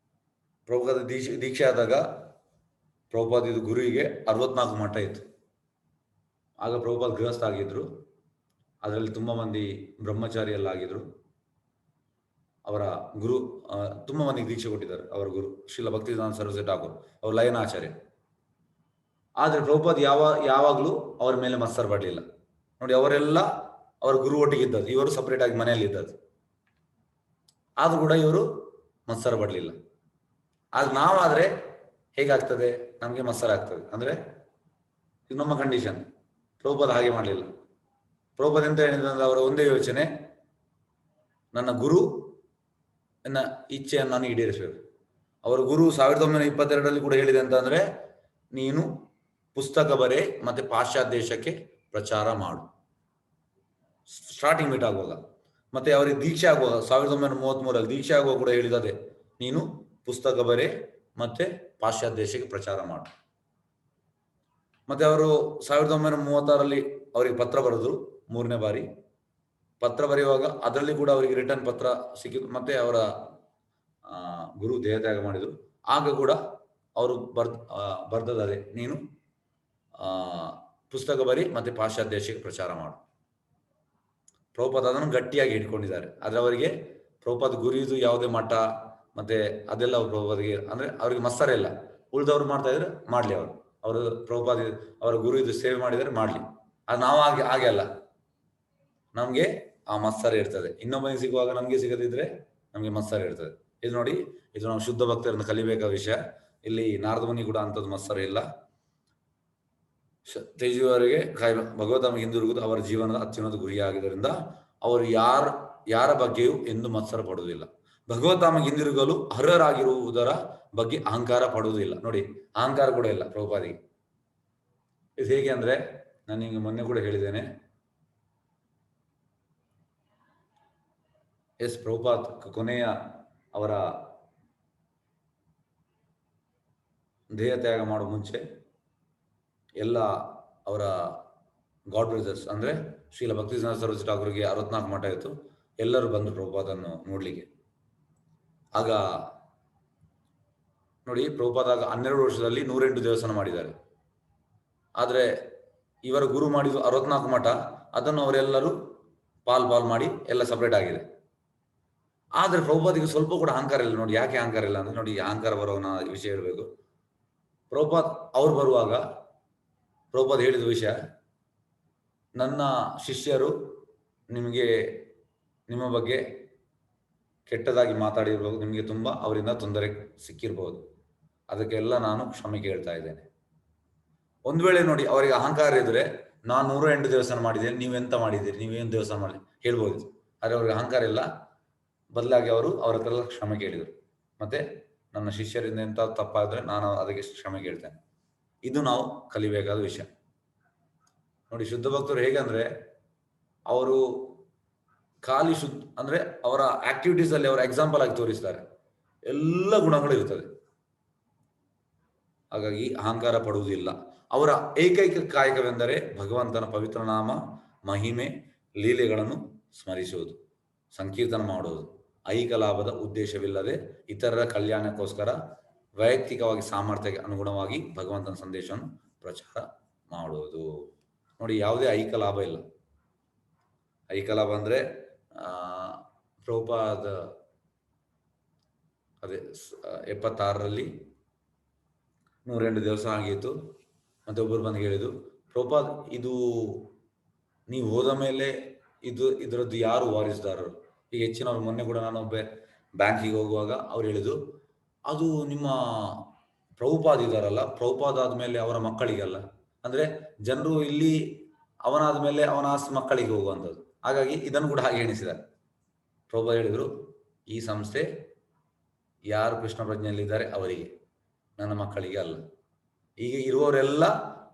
ದೀಕ್ಷೆ ಆದಾಗ ಪ್ರಭುಪಾದ ಇದು ಗುರುವಿಗೆ 64 ಮಠ ಇತ್ತು. ಆಗ ಪ್ರಭುಪಾದ ಗೃಹಸ್ಥ ಆಗಿದ್ರು. ಅದರಲ್ಲಿ ತುಂಬಾ ಮಂದಿ ಬ್ರಹ್ಮಚಾರಿ ಎಲ್ಲ ಆಗಿದ್ರು. ಅವರ ಗುರು ತುಂಬಾ ಮಂದಿಗೆ ದೀಕ್ಷೆ ಕೊಟ್ಟಿದ್ದಾರೆ. ಅವರ ಗುರು ಶ್ರೀಲ ಭಕ್ತಿವೇದಾಂತ ಸರಸ್ವತಿ ಠಾಕೂರ್, ಅವ್ರ ಲಯನಾಚಾರ್ಯ. ಆದ್ರೆ ಪ್ರಭುಪಾದ ಯಾವಾಗ್ಲೂ ಅವರ ಮೇಲೆ ಮತ್ಸರ ಪಡಲಿಲ್ಲ. ನೋಡಿ, ಅವರೆಲ್ಲ ಅವರ ಗುರು ಒಟ್ಟಿಗೆ ಇದ್ದದ್ದು, ಇವರು ಸಪರೇಟ್ ಆಗಿ ಮನೆಯಲ್ಲಿ ಇದ್ದದ್ದು. ಆದ್ರೂ ಕೂಡ ಇವರು ಮತ್ಸರ ಪಡಲಿಲ್ಲ. ಆದ್ರೆ ನಾವಾದ್ರೆ ಹೇಗಾಗ್ತದೆ, ನಮಗೆ ಮತ್ಸರ ಆಗ್ತದೆ. ಅಂದ್ರೆ ಇದು ನಮ್ಮ ಕಂಡೀಷನ್. ಪ್ರಭುಪಾದ ಹಾಗೆ ಮಾಡಲಿಲ್ಲ. ಪ್ರಭುಪಾದ ಎಂತ ಹೇಳಿದ್ರೆ, ಅವರ ಒಂದೇ ಯೋಚನೆ, ನನ್ನ ಗುರು ನನ್ನ ಇಚ್ಛೆಯನ್ನು ನಾನು ಈಡೇರಿಸಬೇಕು. ಅವರ ಗುರು 1922 ಕೂಡ ಹೇಳಿದೆ ಅಂತಂದ್ರೆ, ನೀನು ಪುಸ್ತಕ ಬರೆ ಮತ್ತೆ ಪಾಶ್ಚಾತ್ಯ ದೇಶಕ್ಕೆ ಪ್ರಚಾರ ಮಾಡು. ಸ್ಟಾರ್ಟಿಂಗ್ ಮೀಟ್ ಆಗುವಾಗ, ಮತ್ತೆ ಅವರಿಗೆ ದೀಕ್ಷೆ ಆಗುವಾಗ 1933 ದೀಕ್ಷೆ ಆಗುವಾಗ ಕೂಡ ಹೇಳಿದೆ, ನೀನು ಪುಸ್ತಕ ಬರೆ ಮತ್ತೆ ಪಾಶ್ಚಾತ್ಯ ದೇಶಕ್ಕೆ ಪ್ರಚಾರ ಮಾಡು. ಮತ್ತೆ ಅವರು 1936 ಅವರಿಗೆ ಪತ್ರ ಬರೆದ್ರು. 3ನೇ ಬಾರಿ ಪತ್ರ ಬರೆಯುವಾಗ ಅದರಲ್ಲಿ ಕೂಡ ಅವರಿಗೆ ರಿಟರ್ನ್ ಪತ್ರ ಸಿಕ್ಕಿತು. ಮತ್ತೆ ಅವರ ಗುರು ದೇಹತ್ಯಾಗ ಮಾಡಿದ್ರು. ಆಗ ಕೂಡ ಅವರು ಬರ್ದದೆ, ನೀನು ಪುಸ್ತಕ ಬರಿ ಮತ್ತೆ ಪಾಶ್ಚಾತ್ಯ ದೇಶಕ್ಕೆ ಪ್ರಚಾರ ಮಾಡು. ಪ್ರಭುಪಾದ ಅದನ್ನು ಗಟ್ಟಿಯಾಗಿ ಹಿಡ್ಕೊಂಡಿದ್ದಾರೆ. ಆದ್ರೆ ಅವರಿಗೆ ಪ್ರಭುಪಾದ ಗುರಿದು ಯಾವುದೇ ಮಠ ಮತ್ತೆ ಅದೆಲ್ಲ ಪ್ರಭುಪಾದಿಗೆ ಅಂದ್ರೆ ಅವರಿಗೆ ಮತ್ಸರ ಇಲ್ಲ. ಉಳಿದವ್ರು ಮಾಡ್ತಾ ಇದ್ರೆ ಮಾಡ್ಲಿ, ಅವರು ಪ್ರಭುಪಾದ ಅವರ ಗುರು ಇದು ಸೇವೆ ಮಾಡಿದರೆ ಮಾಡ್ಲಿ. ಅದು ನಾವು ಹಾಗೆ ಅಲ್ಲ, ನಮ್ಗೆ ಆ ಮತ್ಸರ ಇರ್ತದೆ. ಇನ್ನೊಬ್ಬನಿಗೆ ಸಿಗುವಾಗ ನಮ್ಗೆ ಸಿಗದಿದ್ರೆ ನಮ್ಗೆ ಮತ್ಸರ ಇರ್ತದೆ. ಇದು ನೋಡಿ, ಇದು ನಾವು ಶುದ್ಧ ಭಕ್ತರಿಂದ ಕಲಿಬೇಕಾದ ವಿಷಯ. ಇಲ್ಲಿ ನಾರದ ಮುನಿ ಕೂಡ ಅಂಥದ್ದು ಮತ್ಸರ ಇಲ್ಲ. ತ್ಯಜಿಸುವವರೆಗೆ ಭಗವದ್ಧಾಮಿಗೆ ಹಿಂದಿರುಗುವುದು ಅವರ ಜೀವನದ ಅತ್ಯುನ್ನತ ಗುರಿಯಾಗಿದ್ದರಿಂದ ಅವರು ಯಾರ ಬಗ್ಗೆಯೂ ಎಂದು ಮತ್ಸರ ಪಡುವುದಿಲ್ಲ. ಭಗವದ್ಧಾಮಿಗೆ ಹಿಂದಿರುಗಲು ಅರ್ಹರಾಗಿರುವುದರ ಬಗ್ಗೆ ಅಹಂಕಾರ ಪಡುವುದಿಲ್ಲ. ನೋಡಿ, ಅಹಂಕಾರ ಕೂಡ ಇಲ್ಲ ಪ್ರಭುಪಾದಿಗೆ. ಇದು ಹೇಗೆ ಅಂದ್ರೆ, ನಾನು ನಿಮಗೆ ಮೊನ್ನೆ ಕೂಡ ಹೇಳಿದ್ದೇನೆ, ಪ್ರಭುಪಾದ್ ಕೊನೆಯ ಅವರ ದೇಹ ತ್ಯಾಗ ಮಾಡೋ ಮುಂಚೆ ಎಲ್ಲ ಅವರ ಗಾಡ್ ಬ್ರದರ್ಸ್ ಅಂದ್ರೆ ಶ್ರೀಲ ಭಕ್ತಿವೇದಾಂತ ಸರಸ್ವತಿ ಠಾಕೂರ್ಗೆ 64 ಮಠ ಇತ್ತು. ಎಲ್ಲರೂ ಬಂದರು ಪ್ರಭುಪಾದನ್ನು ನೋಡ್ಲಿಕ್ಕೆ. ಆಗ ನೋಡಿ, ಪ್ರಭುಪಾದಾಗ 12 ವರ್ಷದಲ್ಲಿ 108 ದೇವಸ್ಥಾನ ಮಾಡಿದ್ದಾರೆ. ಆದ್ರೆ ಇವರ ಗುರು ಮಾಡಿದ 64 ಮಠ, ಅದನ್ನು ಅವರೆಲ್ಲರೂ ಪಾಲ್ ಮಾಡಿ ಎಲ್ಲ ಸಪರೇಟ್ ಆಗಿದೆ. ಆದ್ರೆ ಪ್ರಭುಪಾದಿಗೆ ಸ್ವಲ್ಪ ಕೂಡ ಅಹಂಕಾರ ಇಲ್ಲ. ನೋಡಿ, ಯಾಕೆ ಅಹಂಕಾರ ಇಲ್ಲ ಅಂದ್ರೆ, ನೋಡಿ, ಅಹಂಕಾರ ಬರೋನ ವಿಷಯ ಹೇಳ್ಬೇಕು. ಪ್ರಭುಪಾದ್ ಅವ್ರು ಬರುವಾಗ ಪ್ರಭುಪಾದ್ ಹೇಳಿದ ವಿಷಯ, ನನ್ನ ಶಿಷ್ಯರು ನಿಮ್ಮ ಬಗ್ಗೆ ಕೆಟ್ಟದಾಗಿ ಮಾತಾಡಿರ್ಬೋದು, ನಿಮಗೆ ತುಂಬಾ ಅವರಿಂದ ತೊಂದರೆ ಸಿಕ್ಕಿರ್ಬೋದು, ಅದಕ್ಕೆಲ್ಲ ನಾನು ಕ್ಷಮೆ ಕೇಳ್ತಾ ಇದ್ದೇನೆ. ಒಂದ್ ವೇಳೆ ನೋಡಿ ಅವರಿಗೆ ಅಹಂಕಾರ ಇದ್ರೆ, ನಾನು 108 ದೇವಸ್ಥಾನ ಮಾಡಿದ್ದೇನೆ, ನೀವೆಂತ ಮಾಡಿದ್ದೀರಿ, ನೀವೇನು ದೇವಸ್ಥಾನ ಮಾಡಿ ಹೇಳ್ಬೋದು. ಆದ್ರೆ ಅವ್ರಿಗೆ ಅಹಂಕಾರ ಇಲ್ಲ. ಬದಲಾಗಿ ಅವರು ಅವರ ಹತ್ರ ಕ್ಷಮೆ ಕೇಳಿದರು. ಮತ್ತೆ ನನ್ನ ಶಿಷ್ಯರಿಂದ ಎಂತ ತಪ್ಪಾದ್ರೆ ನಾನು ಅದಕ್ಕೆ ಕ್ಷಮೆ ಕೇಳ್ತೇನೆ. ಇದು ನಾವು ಕಲಿಬೇಕಾದ ವಿಷಯ. ನೋಡಿ, ಶುದ್ಧ ಭಕ್ತರು ಹೇಗಂದ್ರೆ, ಅವರು ಖಾಲಿ ಅಂದ್ರೆ ಅವರ ಆಕ್ಟಿವಿಟೀಸ್ ಅಲ್ಲಿ ಅವರ ಎಕ್ಸಾಂಪಲ್ ಆಗಿ ತೋರಿಸ್ತಾರೆ. ಎಲ್ಲ ಗುಣಗಳು ಇರ್ತದೆ. ಹಾಗಾಗಿ ಅಹಂಕಾರ ಪಡುವುದಿಲ್ಲ. ಅವರ ಏಕೈಕ ಕಾಯಕವೆಂದರೆ ಭಗವಂತನ ಪವಿತ್ರ ನಾಮ, ಮಹಿಮೆ, ಲೀಲೆಗಳನ್ನು ಸ್ಮರಿಸುವುದು, ಸಂಕೀರ್ತನ ಮಾಡುವುದು. ಐಹಿಕ ಲಾಭದ ಉದ್ದೇಶವಿಲ್ಲದೆ ಇತರರ ಕಲ್ಯಾಣಕ್ಕೋಸ್ಕರ ವೈಯಕ್ತಿಕವಾಗಿ ಸಾಮರ್ಥ್ಯಕ್ಕೆ ಅನುಗುಣವಾಗಿ ಭಗವಂತನ ಸಂದೇಶವನ್ನು ಪ್ರಚಾರ ಮಾಡುವುದು. ನೋಡಿ, ಯಾವುದೇ ಐಹಿಕ ಲಾಭ ಇಲ್ಲ. ಐಹಿಕ ಲಾಭ ಅಂದ್ರೆ ಪ್ರಭುಪಾದ ಅದೇ 76ರಲ್ಲಿ 108 ದೇವಸ್ಥಾನ ಆಗಿತ್ತು. ಮತ್ತೆ ಒಬ್ಬರು ಬಂದು ಹೇಳಿದ್ರು, ಪ್ರಭುಪಾದ್ ಇದು ನೀವು ಹೋದ ಮೇಲೆ ಇದರದ್ದು ಯಾರು ವಾರಿಸ್ದಾರರು? ಈಗ ಹೆಚ್ಚಿನವ್ರು, ಮೊನ್ನೆ ಕೂಡ ನಾನು ಒಬ್ಬ ಬ್ಯಾಂಕಿಗೆ ಹೋಗುವಾಗ ಅವ್ರು ಹೇಳಿದ್ರು, ಅದು ನಿಮ್ಮ ಪ್ರಭುಪಾದ್ ಇದಾರಲ್ಲ, ಪ್ರಭುಪಾದ್ ಆದ್ಮೇಲೆ ಅವರ ಮಕ್ಕಳಿಗಲ್ಲ. ಅಂದ್ರೆ ಜನರು ಇಲ್ಲಿ ಅವನಾದ್ಮೇಲೆ ಅವನ ಆಸ್ತಿ ಮಕ್ಕಳಿಗೆ ಹೋಗುವಂಥದ್ದು. ಹಾಗಾಗಿ ಇದನ್ನು ಕೂಡ ಹಾಗೆ ಎಣಿಸಿದ್ದಾರೆ. ಪ್ರಭುಪಾದ್ ಹೇಳಿದ್ರು, ಈ ಸಂಸ್ಥೆ ಯಾರು ಕೃಷ್ಣ ಪ್ರಜ್ಞೆಯಲ್ಲಿದ್ದಾರೆ ಅವರಿಗೆ, ನನ್ನ ಮಕ್ಕಳಿಗೆ ಅಲ್ಲ. ಈಗ ಇರುವವರೆಲ್ಲ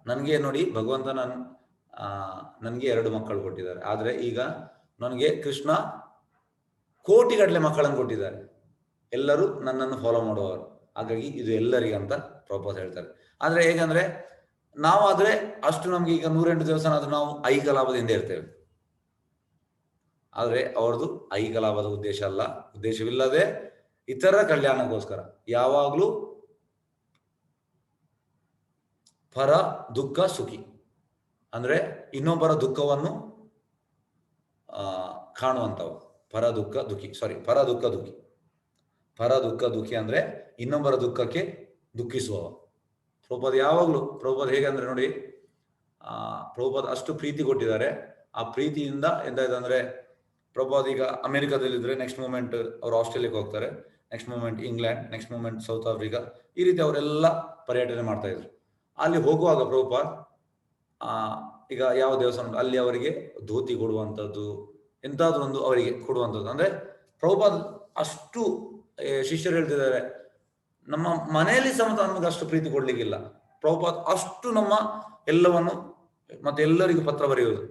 ನನಗೆ ನೋಡಿ, ಭಗವಂತ ನನಗೆ 2 ಮಕ್ಕಳು ಕೊಟ್ಟಿದ್ದಾರೆ. ಆದರೆ ಈಗ ನನಗೆ ಕೃಷ್ಣ ಕೋಟಿಗಟ್ಟಲೆ ಮಕ್ಕಳನ್ನು ಕೊಟ್ಟಿದ್ದಾರೆ. ಎಲ್ಲರೂ ನನ್ನನ್ನು ಫಾಲೋ ಮಾಡುವವರು. ಹಾಗಾಗಿ ಇದು ಎಲ್ಲರಿಗೆ ಅಂತ ಪ್ರಭುಪಾದ್ ಹೇಳ್ತಾರೆ. ಆದರೆ ಹೇಗಂದ್ರೆ ನಾವಾದ್ರೆ ಅಷ್ಟು ನಮ್ಗೆ ಈಗ 108 ದೇವಸ್ಥಾನ ಆದ್ರೂ ನಾವು ಐಹಿಕ ಲಾಭದಿಂದ ಇರ್ತೇವೆ. ಆದರೆ ಅವ್ರದ್ದು ಐಹಿಕ ಲಾಭದ ಉದ್ದೇಶ ಅಲ್ಲ, ಉದ್ದೇಶವಿಲ್ಲದೆ ಇತರ ಕಲ್ಯಾಣಕ್ಕೋಸ್ಕರ ಯಾವಾಗ್ಲೂ ಪರ ದುಃಖ ಸುಖಿ, ಅಂದ್ರೆ ಇನ್ನೊಬ್ಬರ ದುಃಖವನ್ನು ಕಾಣುವಂತವ. ಪರ ದುಃಖ ದುಃಖಿ ಅಂದ್ರೆ ಇನ್ನೊಬ್ಬರ ದುಃಖಕ್ಕೆ ದುಃಖಿಸುವವ. ಪ್ರಭುಪಾದ್ ಯಾವಾಗ್ಲೂ, ಪ್ರಭುಪಾದ್ ಹೇಗೆ ಅಂದ್ರೆ ನೋಡಿ, ಪ್ರಭುಪಾದ್ ಅಷ್ಟು ಪ್ರೀತಿ ಕೊಟ್ಟಿದ್ದಾರೆ. ಆ ಪ್ರೀತಿಯಿಂದ ಎಂತಾಯ್ತು ಅಂದ್ರೆ, ಪ್ರಭುಪಾದ್ ಈಗ ಅಮೆರಿಕಾದಲ್ಲಿದ್ರೆ ನೆಕ್ಸ್ಟ್ ಮೂಮೆಂಟ್ ಅವ್ರು ಆಸ್ಟ್ರೇಲಿಯಾಕ್ಕೆ ಹೋಗ್ತಾರೆ, next moment England, next moment South Africa, ಈ ರೀತಿ ಅವರೆಲ್ಲ ಪರ್ಯಟನೆ ಮಾಡ್ತಾ ಇದ್ರು. ಅಲ್ಲಿ ಹೋಗುವಾಗ ಪ್ರಭುಪಾದ್ ಈಗ ಯಾವ ದೇವಸ್ಥಾನ ಅಲ್ಲಿ ಅವರಿಗೆ ಧೋತಿ ಕೊಡುವಂಥದ್ದು, ಎಂತಾದ್ರೂ ಒಂದು ಅವರಿಗೆ ಕೊಡುವಂಥದ್ದು. ಅಂದ್ರೆ ಪ್ರಭುಪಾದ್ ಅಷ್ಟು ಶಿಷ್ಯರು ಹೇಳ್ತಿದ್ದಾರೆ, ನಮ್ಮ ಮನೆಯಲ್ಲಿ ಸಮೇತ ನಮಗೆ ಅಷ್ಟು ಪ್ರೀತಿ ಕೊಡ್ಲಿಕ್ಕಿಲ್ಲ. ಪ್ರಭುಪಾದ್ ಅಷ್ಟು ನಮ್ಮ ಎಲ್ಲವನ್ನು, ಮತ್ತೆ ಎಲ್ಲರಿಗೂ ಪತ್ರ ಬರೆಯುವುದು,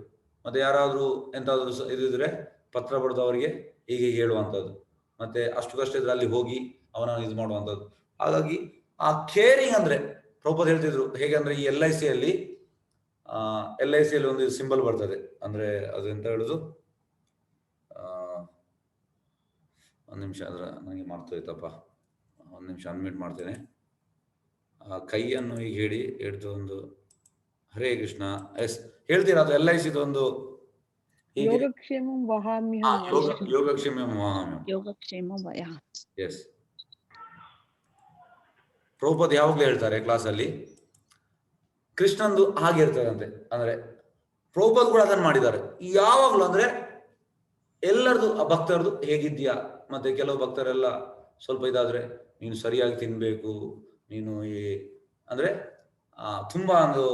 ಮತ್ತೆ ಯಾರಾದ್ರೂ ಎಂತಾದ್ರೂ ಇದಿದ್ರೆ ಪತ್ರ ಬರೆದು ಅವರಿಗೆ ಹೀಗೆ ಹೇಳುವಂಥದ್ದು, ಮತ್ತೆ ಅಷ್ಟು ಕಷ್ಟ ಇದ್ರೆ ಅಲ್ಲಿ ಹೋಗಿ ಅವನನ್ನು ಇದು ಮಾಡುವಂಥದ್ದು. ಹಾಗಾಗಿ ಆ ಕೇರಿಂಗ್ ಅಂದ್ರೆ ಪ್ರಭುಪಾದ್ ಹೇಳ್ತಿದ್ರು ಹೇಗಂದ್ರೆ, ಈ LIC ಅಲ್ಲಿ ಒಂದು ಸಿಂಬಲ್ ಬರ್ತದೆ, ಅಂದ್ರೆ ಅದು ಎಂತ ಹೇಳುದು, ಒಂದು ನಿಮಿಷ ಅದ್ರ ನನಗೆ ಮಾಡ್ತೋಯ್ತಪ್ಪ, ಒಂದು ನಿಮಿಷ ಅನ್ಮ್ಯೂಟ್ ಮಾಡ್ತೇನೆ. ಕೈಯನ್ನು ಈಗ ಹಿಡಿದು ಒಂದು ಹರೇ ಕೃಷ್ಣ ಎಸ್ ಹೇಳ್ತೀರಾ, ಅದು LIC ಒಂದು ಯೋಗಕ್ಷೇಮಂ ವಹಾಮ್ಯಹಂ. ಎಸ್. ಪ್ರಭುಪಾದ್ ಯಾವಾಗ್ಲೂ ಹೇಳ್ತಾರೆ ಕ್ಲಾಸಲ್ಲಿ, ಕೃಷ್ಣಂದು ಹಾಗೆ ಇರ್ತದಂತೆ. ಅಂದ್ರೆ ಪ್ರಭುಪಾದ್ ಕೂಡ ಅದನ್ನು ಮಾಡಿದ್ದಾರೆ ಯಾವಾಗ್ಲೂ. ಅಂದ್ರೆ ಎಲ್ಲರದು ಆ ಭಕ್ತರದು ಹೇಗಿದ್ಯಾ, ಮತ್ತೆ ಕೆಲವು ಭಕ್ತರೆಲ್ಲ ಸ್ವಲ್ಪ ಇದಾದ್ರೆ ನೀನು ಸರಿಯಾಗಿ ತಿನ್ಬೇಕು, ನೀನು ಅಂದ್ರೆ ತುಂಬಾ ಒಂದು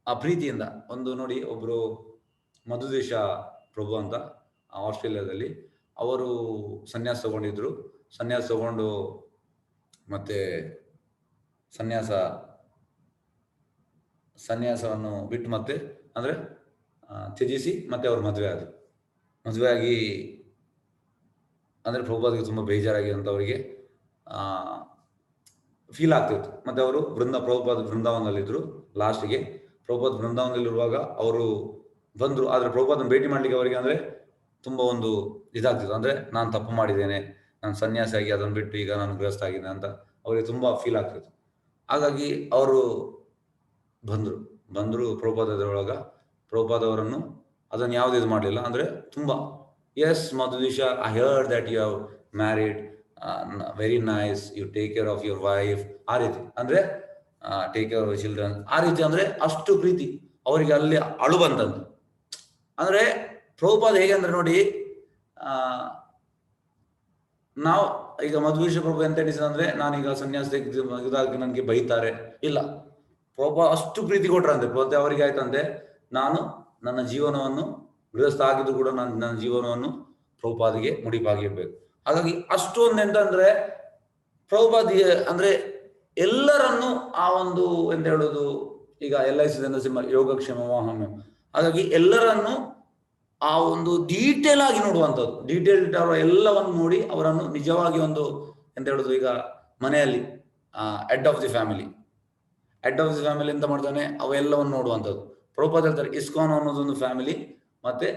ಆ ಪ್ರೀತಿಯಿಂದ. ಒಂದು ನೋಡಿ, ಒಬ್ರು ಮಧುದೇಶ ಪ್ರಭು ಅಂತ ಆಸ್ಟ್ರೇಲಿಯಾದಲ್ಲಿ, ಅವರು ಸನ್ಯಾಸ ತಗೊಂಡಿದ್ರು. ಸನ್ಯಾಸ ತಗೊಂಡು ಮತ್ತೆ ಸನ್ಯಾಸವನ್ನು ಬಿಟ್ಟು ಮತ್ತೆ ಅಂದ್ರೆ ತ್ಯಜಿಸಿ ಮತ್ತೆ ಅವರು ಮದುವೆ ಆಗಿ, ಅಂದ್ರೆ ಪ್ರಭುಪಾದ್ಗೆ ತುಂಬಾ ಬೇಜಾರಾಗಿ ಅಂತ ಅವರಿಗೆ ಫೀಲ್ ಆಗ್ತಿತ್ತು. ಮತ್ತೆ ಅವರು ಪ್ರಭುಪಾದ್ ಬೃಂದಾವನದಲ್ಲಿದ್ರು. ಲಾಸ್ಟ್ಗೆ ಪ್ರಭುಪಾದ್ ಬೃಂದಾವನದಲ್ಲಿರುವಾಗ ಅವರು ಬಂದ್ರು. ಆದ್ರೆ ಪ್ರಭುಪಾದನ ಭೇಟಿ ಮಾಡ್ಲಿಕ್ಕೆ ಅವರಿಗೆ ಅಂದ್ರೆ ತುಂಬಾ ಒಂದು ಇದಾಗ್ತಿತ್ತು. ಅಂದ್ರೆ ನಾನು ತಪ್ಪು ಮಾಡಿದ್ದೇನೆ, ನಾನು ಸನ್ಯಾಸಿ ಆಗಿ ಅದನ್ನು ಬಿಟ್ಟು ಈಗ ನಾನು ಗೃಹಸ್ಥ ಆಗಿದ್ದೇನೆ ಅಂತ ಅವರಿಗೆ ತುಂಬಾ ಫೀಲ್ ಆಗ್ತಿತ್ತು. ಹಾಗಾಗಿ ಅವರು ಬಂದ್ರು ಪ್ರಭುಪಾದರೊಳಗ. ಪ್ರಭುಪಾದ್ ಅವರನ್ನು ಅದನ್ನು ಯಾವ್ದು ಇದು ಮಾಡಲಿಲ್ಲ. ಅಂದ್ರೆ ತುಂಬಾ yes Madhudisha, I heard that you have married, very nice, you take care of your wife, ಆ ರೀತಿ ಅಂದ್ರೆ ಟೇಕ್ ಕೇರ್ ಆಫ್ ಚಿಲ್ಡ್ರನ್, ಆ ರೀತಿ ಅಂದ್ರೆ ಅಷ್ಟು ಪ್ರೀತಿ ಅವರಿಗೆ. ಅಲ್ಲಿ ಅಳು ಬಂತಂದು. ಅಂದ್ರೆ ಪ್ರಭುಪಾದ್ ಹೇಗೆ ಅಂದ್ರೆ ನೋಡಿ, ನಾವು ಈಗ ಮಧುವೀಶ ಪ್ರಭು ಎಂತ ಎಣಿಸಿದ ಅಂದ್ರೆ, ನಾನೀಗ ಸನ್ಯಾಸ ಇದಾಗಿ ನನಗೆ ಬೈತಾರೆ, ಇಲ್ಲ, ಪ್ರಭುಪಾದ್ ಅಷ್ಟು ಪ್ರೀತಿ ಕೊಟ್ರಂತೆ. ಮತ್ತೆ ಅವರಿಗೆ ಆಯ್ತಂತೆ, ನಾನು ನನ್ನ ಜೀವನವನ್ನು ಗೃಹಸ್ಥ ಆಗಿದ್ದು ಕೂಡ ನನ್ನ ಜೀವನವನ್ನು ಪ್ರಭುಪಾದಿಗೆ ಮುಡಿಪಾಗಿರ್ಬೇಕು. ಹಾಗಾಗಿ ಅಷ್ಟೊಂದು ಎಂತಂದ್ರೆ ಪ್ರಭುಪಾದ್ ಅಂದ್ರೆ ಎಲ್ಲರನ್ನು ಆ ಒಂದು ಎಂತ ಹೇಳುದು, ಈಗ LIC ಸಿಂಬಲ್ ಯೋಗಕ್ಷೇಮ ವಹಾಮ್ಯಹಂ. ಹಾಗಾಗಿ ಎಲ್ಲರನ್ನು ಆ ಒಂದು ಡೀಟೇಲ್ ಆಗಿ ನೋಡುವಂಥದ್ದು, ಡೀಟೇಲ್ ಎಲ್ಲವನ್ನು ನೋಡಿ ಅವರನ್ನು ನಿಜವಾಗಿ ಒಂದು ಎಂತ ಹೇಳುದು, ಈಗ ಮನೆಯಲ್ಲಿ ಹೆಡ್ ಆಫ್ ದಿ ಫ್ಯಾಮಿಲಿ ಎಂತ ಮಾಡ್ತಾನೆ, ಅವೆಲ್ಲವನ್ನು ನೋಡುವಂಥದ್ದು. ಪ್ರಭುಪಾದ್ ಹೇಳ್ತಾರೆ, ಇಸ್ಕಾನ್ ಅನ್ನೋದೊಂದು ಫ್ಯಾಮಿಲಿ, ಮತ್ತೆ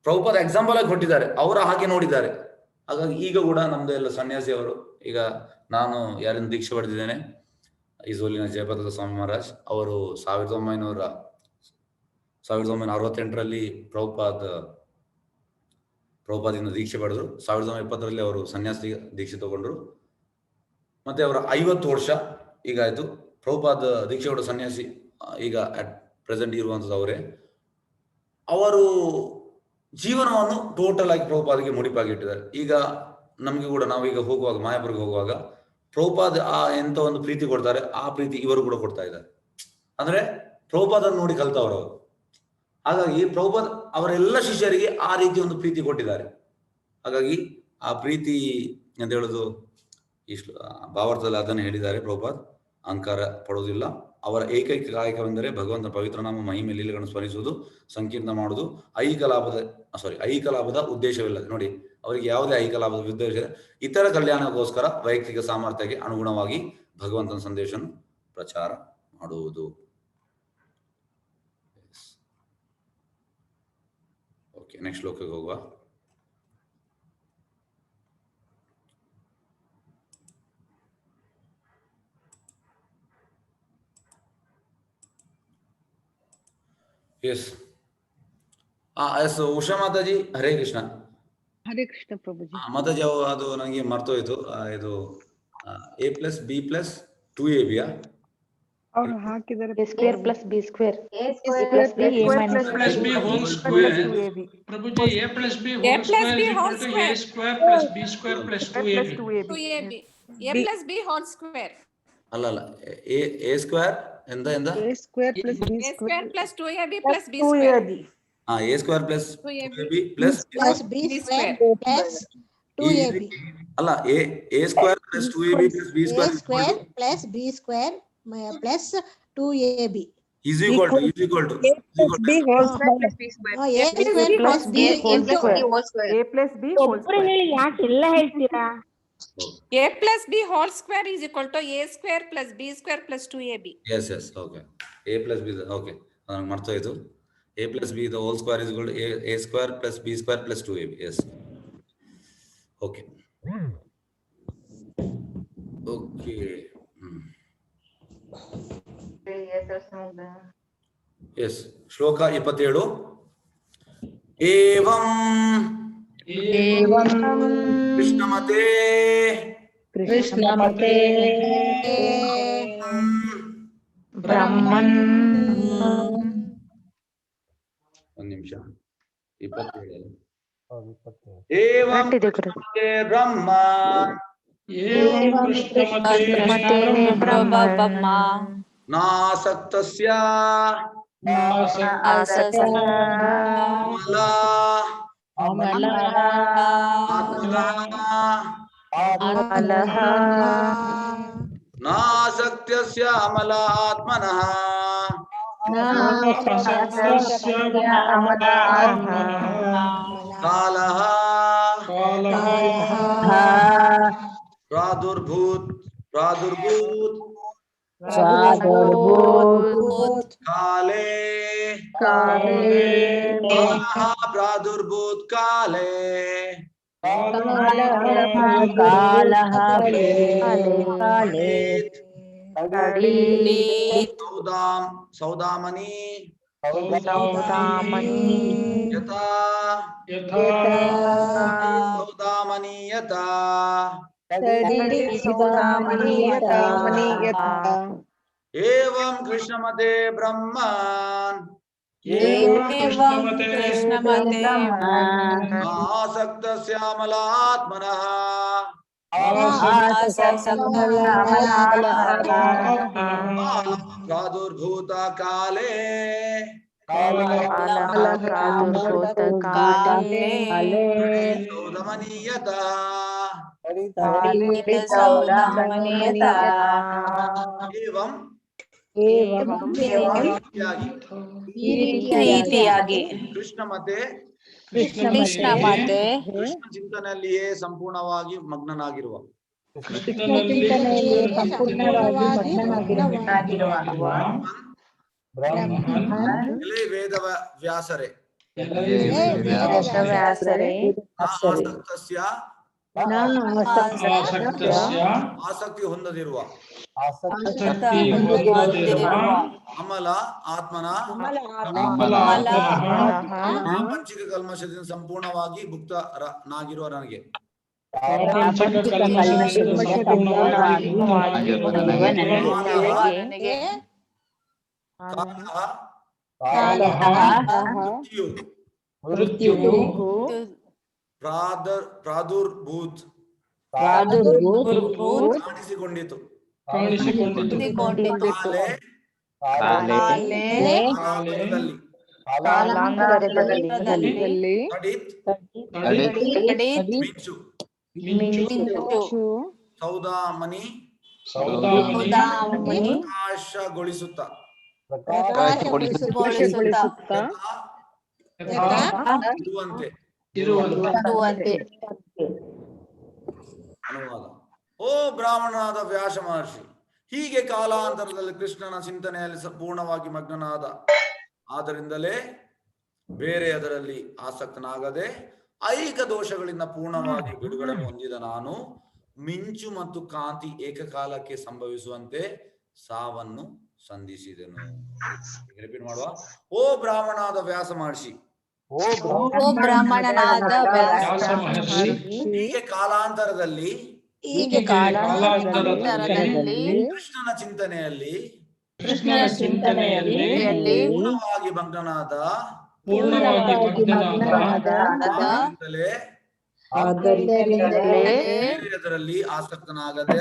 ಪ್ರಭುಪಾದ್ ಎಕ್ಸಾಂಪಲ್ ಆಗಿ ಕೊಟ್ಟಿದ್ದಾರೆ, ಅವರ ಹಾಗೆ ನೋಡಿದ್ದಾರೆ. ಹಾಗಾಗಿ ಈಗ ಕೂಡ ನಮ್ದು ಎಲ್ಲ ಸನ್ಯಾಸಿ ಅವರು, ಈಗ ನಾನು ಯಾರಿಂದ ದೀಕ್ಷೆ ಪಡೆದಿದ್ದೇನೆ, ಇಸೋಲಿನ ಜಯಪದ ಸ್ವಾಮಿ ಮಹಾರಾಜ್ ಅವರು 1968ರಲ್ಲಿ ಪ್ರಭುಪಾದಿಂದ ದೀಕ್ಷೆ ಪಡೆದ್ರು. 1920ರಲ್ಲಿ ಅವರು ಸನ್ಯಾಸಿ ದೀಕ್ಷೆ ತಗೊಂಡ್ರು. ಮತ್ತೆ ಅವರ 50 ವರ್ಷ ಈಗ ಆಯ್ತು. ಪ್ರಭುಪಾದ್ ದೀಕ್ಷೆ ಕೊಡ ಸನ್ಯಾಸಿ ಈಗ ಅಟ್ ಪ್ರೆಸೆಂಟ್ ಇರುವಂಥದ್ದು ಅವರೇ. ಅವರು ಜೀವನವನ್ನು ಟೋಟಲ್ ಆಗಿ ಪ್ರಭುಪಾದ್ಗೆ ಮುಡಿಪಾಗಿಟ್ಟಿದ್ದಾರೆ. ಈಗ ನಮ್ಗೆ ಕೂಡ ನಾವೀಗ ಹೋಗುವಾಗ, ಮಾಯಾಪುರ್ಗೆ ಹೋಗುವಾಗ ಪ್ರಭುಪಾದ ಎಂತ ಒಂದು ಪ್ರೀತಿ ಕೊಡ್ತಾರೆ, ಆ ಪ್ರೀತಿ ಇವರು ಕೂಡ ಕೊಡ್ತಾ ಇದ್ದಾರೆ. ಅಂದ್ರೆ ಪ್ರಭುಪಾದನ್ನು ನೋಡಿ ಕಲ್ತವರು ಅವರು. ಹಾಗಾಗಿ ಪ್ರಭುಪಾದ ಅವರೆಲ್ಲ ಶಿಷ್ಯರಿಗೆ ಆ ರೀತಿ ಒಂದು ಪ್ರೀತಿ ಕೊಟ್ಟಿದ್ದಾರೆ. ಹಾಗಾಗಿ ಆ ಪ್ರೀತಿ ಅಂತ ಹೇಳುದು ಈ ಭಾವಾರ್ಥದಲ್ಲಿ ಅದನ್ನು ಹೇಳಿದ್ದಾರೆ ಪ್ರಭುಪಾದ್. ಅಹಂಕಾರ ಪಡುವುದಿಲ್ಲ. ಅವರ ಏಕೈಕ ಕಾಯಕವೆಂದರೆ ಭಗವಂತನ ಪವಿತ್ರ ನಾಮ ಮಹಿಮೆ ಲೀಲೆಗಳನ್ನು ಸ್ಮರಿಸುವುದು, ಸಂಕೀರ್ಣ ಮಾಡುವುದು. ಐಹಿಕ ಲಾಭದ ಉದ್ದೇಶವಿಲ್ಲ. ನೋಡಿ, ಅವರಿಗೆ ಯಾವುದೇ ಐಹಿಕ ಲಾಭದ ಉದ್ದೇಶ ಇಲ್ಲ. ಇತರ ಕಲ್ಯಾಣಕ್ಕೋಸ್ಕರ ವೈಯಕ್ತಿಕ ಸಾಮರ್ಥ್ಯಕ್ಕೆ ಅನುಗುಣವಾಗಿ ಭಗವಂತನ ಸಂದೇಶವನ್ನು ಪ್ರಚಾರ ಮಾಡುವುದು. ಓಕೆ, ನೆಕ್ಸ್ಟ್ ಶ್ಲೋಕಕ್ಕೆ ಹೋಗುವ. S S Usha Mataji, Hare Krishna. ಹರೇ ಕೃಷ್ಣ ಪ್ರಭುಜಿ. ಮಾತಾಜಿ ಅದು ನನಗೆ ಮರ್ತೋಯ್ತು. ಇದು a+b+2ab ಅವ್ರು ಹಾಕಿದ್ದಾರೆ a square plus b square. A square plus b plus b whole square. Prabhuji, a plus b whole square is equal to a square plus b square plus 2ab. 2ab. A plus b whole square. ಅಲ್ಲ a square ಎಂದ a square plus b A square square plus 2ab plus b square. a square plus 2ab plus b square plus 2ab. ಅಲ್ಲ a square plus 2ab plus b A square square plus b square plus 2ab. is equal to b whole square plus b square. A square plus b into a plus b whole square. ಯಾಕೆಲ್ಲ ಹೇಳ್ತೀರಾ? A plus b whole square is equal to a square plus b square plus 2ab. yes okay a plus b okay ನನಗೆ ಮರ್ತೋಯ್ತು. a plus b the whole square is equal to a square plus b square plus 2ab. yes okay yes ಶ್ಲೋಕ 27. ಏವಂ ಕೃಷ್ಣಮತೆ ಬ್ರಹ್ಮನ್ ಒಂದು ನಿಮಿಷ 27. ಏವಂ ಕೃಷ್ಣಮತೆ ಬ್ರಹ್ಮ ಕೃಷ್ಣಮತೆ ಬ್ರಹ್ಮ ನಾಸಕ್ತಸ್ಯ ನಾಸಕ್ತಸ್ಯ ಅಮಲ ಆತ್ಮನಃ ಕಾಲಃ ಪ್ರಾದುರ್ಭೂತ್ ಕಾಲೇ ಪ್ರಾದುರ್ಭೂತ್ ಕಾಲೇ ಸೌದಾಮನಿ ಯಥಾ ಸೌದಾಮನಿ ಯಥಾ ಏವಂ ಕೃಷ್ಣಮತೆ ಬ್ರಹ್ಮನ್ ಆಸಕ್ತಸ್ಯಾಮಲಾತ್ಮನಃ ಪ್ರಾದುರ್ಭೂತ ಕಾಲೇ ಸೌದಮನೀಯತಃ ಏವಂ ರೀತಿಯಾಗಿ ಕೃಷ್ಣಮತೆ ಕೃಷ್ಣ ಕೃಷ್ಣ ಚಿಂತನೆಯಲ್ಲಿಯೇ ಸಂಪೂರ್ಣವಾಗಿ ಮಗ್ನನಾಗಿರುವ ಎಲೆ ವೇದ ವ್ಯಾಸರೇ ಆಸಕ್ತಸ್ಯ ಆಸಕ್ತಿ ಹೊಂದದಿರುವ ಅಮಲ ಆತ್ಮನ ಪ್ರಾಪಂಚಿಕ ಕಲ್ಮಶದಿಂದ ಸಂಪೂರ್ಣವಾಗಿ ಮುಕ್ತನಾಗಿರುವ ನನಗೆ ಪ್ರಾದುರ್ಭೂತ್ ಪ್ರಾದುರ್ಭೂತ್ ಕಾಣಿಸಿಕೊಂಡಿತು. ಕಾಣಿಸಿಕೊಂಡಿತು. ಕಾಲೆ ಕಾಲಾಂತರದಲ್ಲಿ ಕಾಲಾಂತರದಲ್ಲಿ ತಡಿತ್ ಮಿಂಚು ಮಿಂಚು ಸೌದಾಮಣಿ ಪ್ರಕಾಶಗೊಳಿಸುತ್ತಾ ಪ್ರಕಾಶಗೊಳಿಸುತ್ತಾ ಇರುವಂತೆ. ಅನುವಾದ. ಓ ಬ್ರಾಹ್ಮಣನಾದ ವ್ಯಾಸ ಮಹರ್ಷಿ, ಹೀಗೆ ಕಾಲಾಂತರದಲ್ಲಿ ಕೃಷ್ಣನ ಚಿಂತನೆಯಲ್ಲಿ ಸಂಪೂರ್ಣವಾಗಿ ಮಗ್ನನಾದ, ಆದ್ದರಿಂದಲೇ ಬೇರೆ ಅದರಲ್ಲಿ ಆಸಕ್ತನಾಗದೆ ಐಹಿಕ ದೋಷಗಳಿಂದ ಪೂರ್ಣವಾಗಿ ಬಿಡುಗಡೆ ಹೊಂದಿದ ನಾನು ಮಿಂಚು ಮತ್ತು ಕಾಂತಿ ಏಕಕಾಲಕ್ಕೆ ಸಂಭವಿಸುವಂತೆ ಸಾವನ್ನು ಸಂಧಿಸಿದೆನು. ರಿಪೀಟ್ ಮಾಡುವ. ಓ ಬ್ರಾಹ್ಮಣನಾದ ವ್ಯಾಸ ಮಹರ್ಷಿ, ಹೀಗೆ ಕಾಲಾಂತರದಲ್ಲಿ ಕೃಷ್ಣನ ಚಿಂತನೆಯಲ್ಲಿ ಪೂರ್ಣವಾಗಿ ಮಗ್ನನಾದ, ಅದರಲ್ಲಿ ಆಸಕ್ತನಾಗದ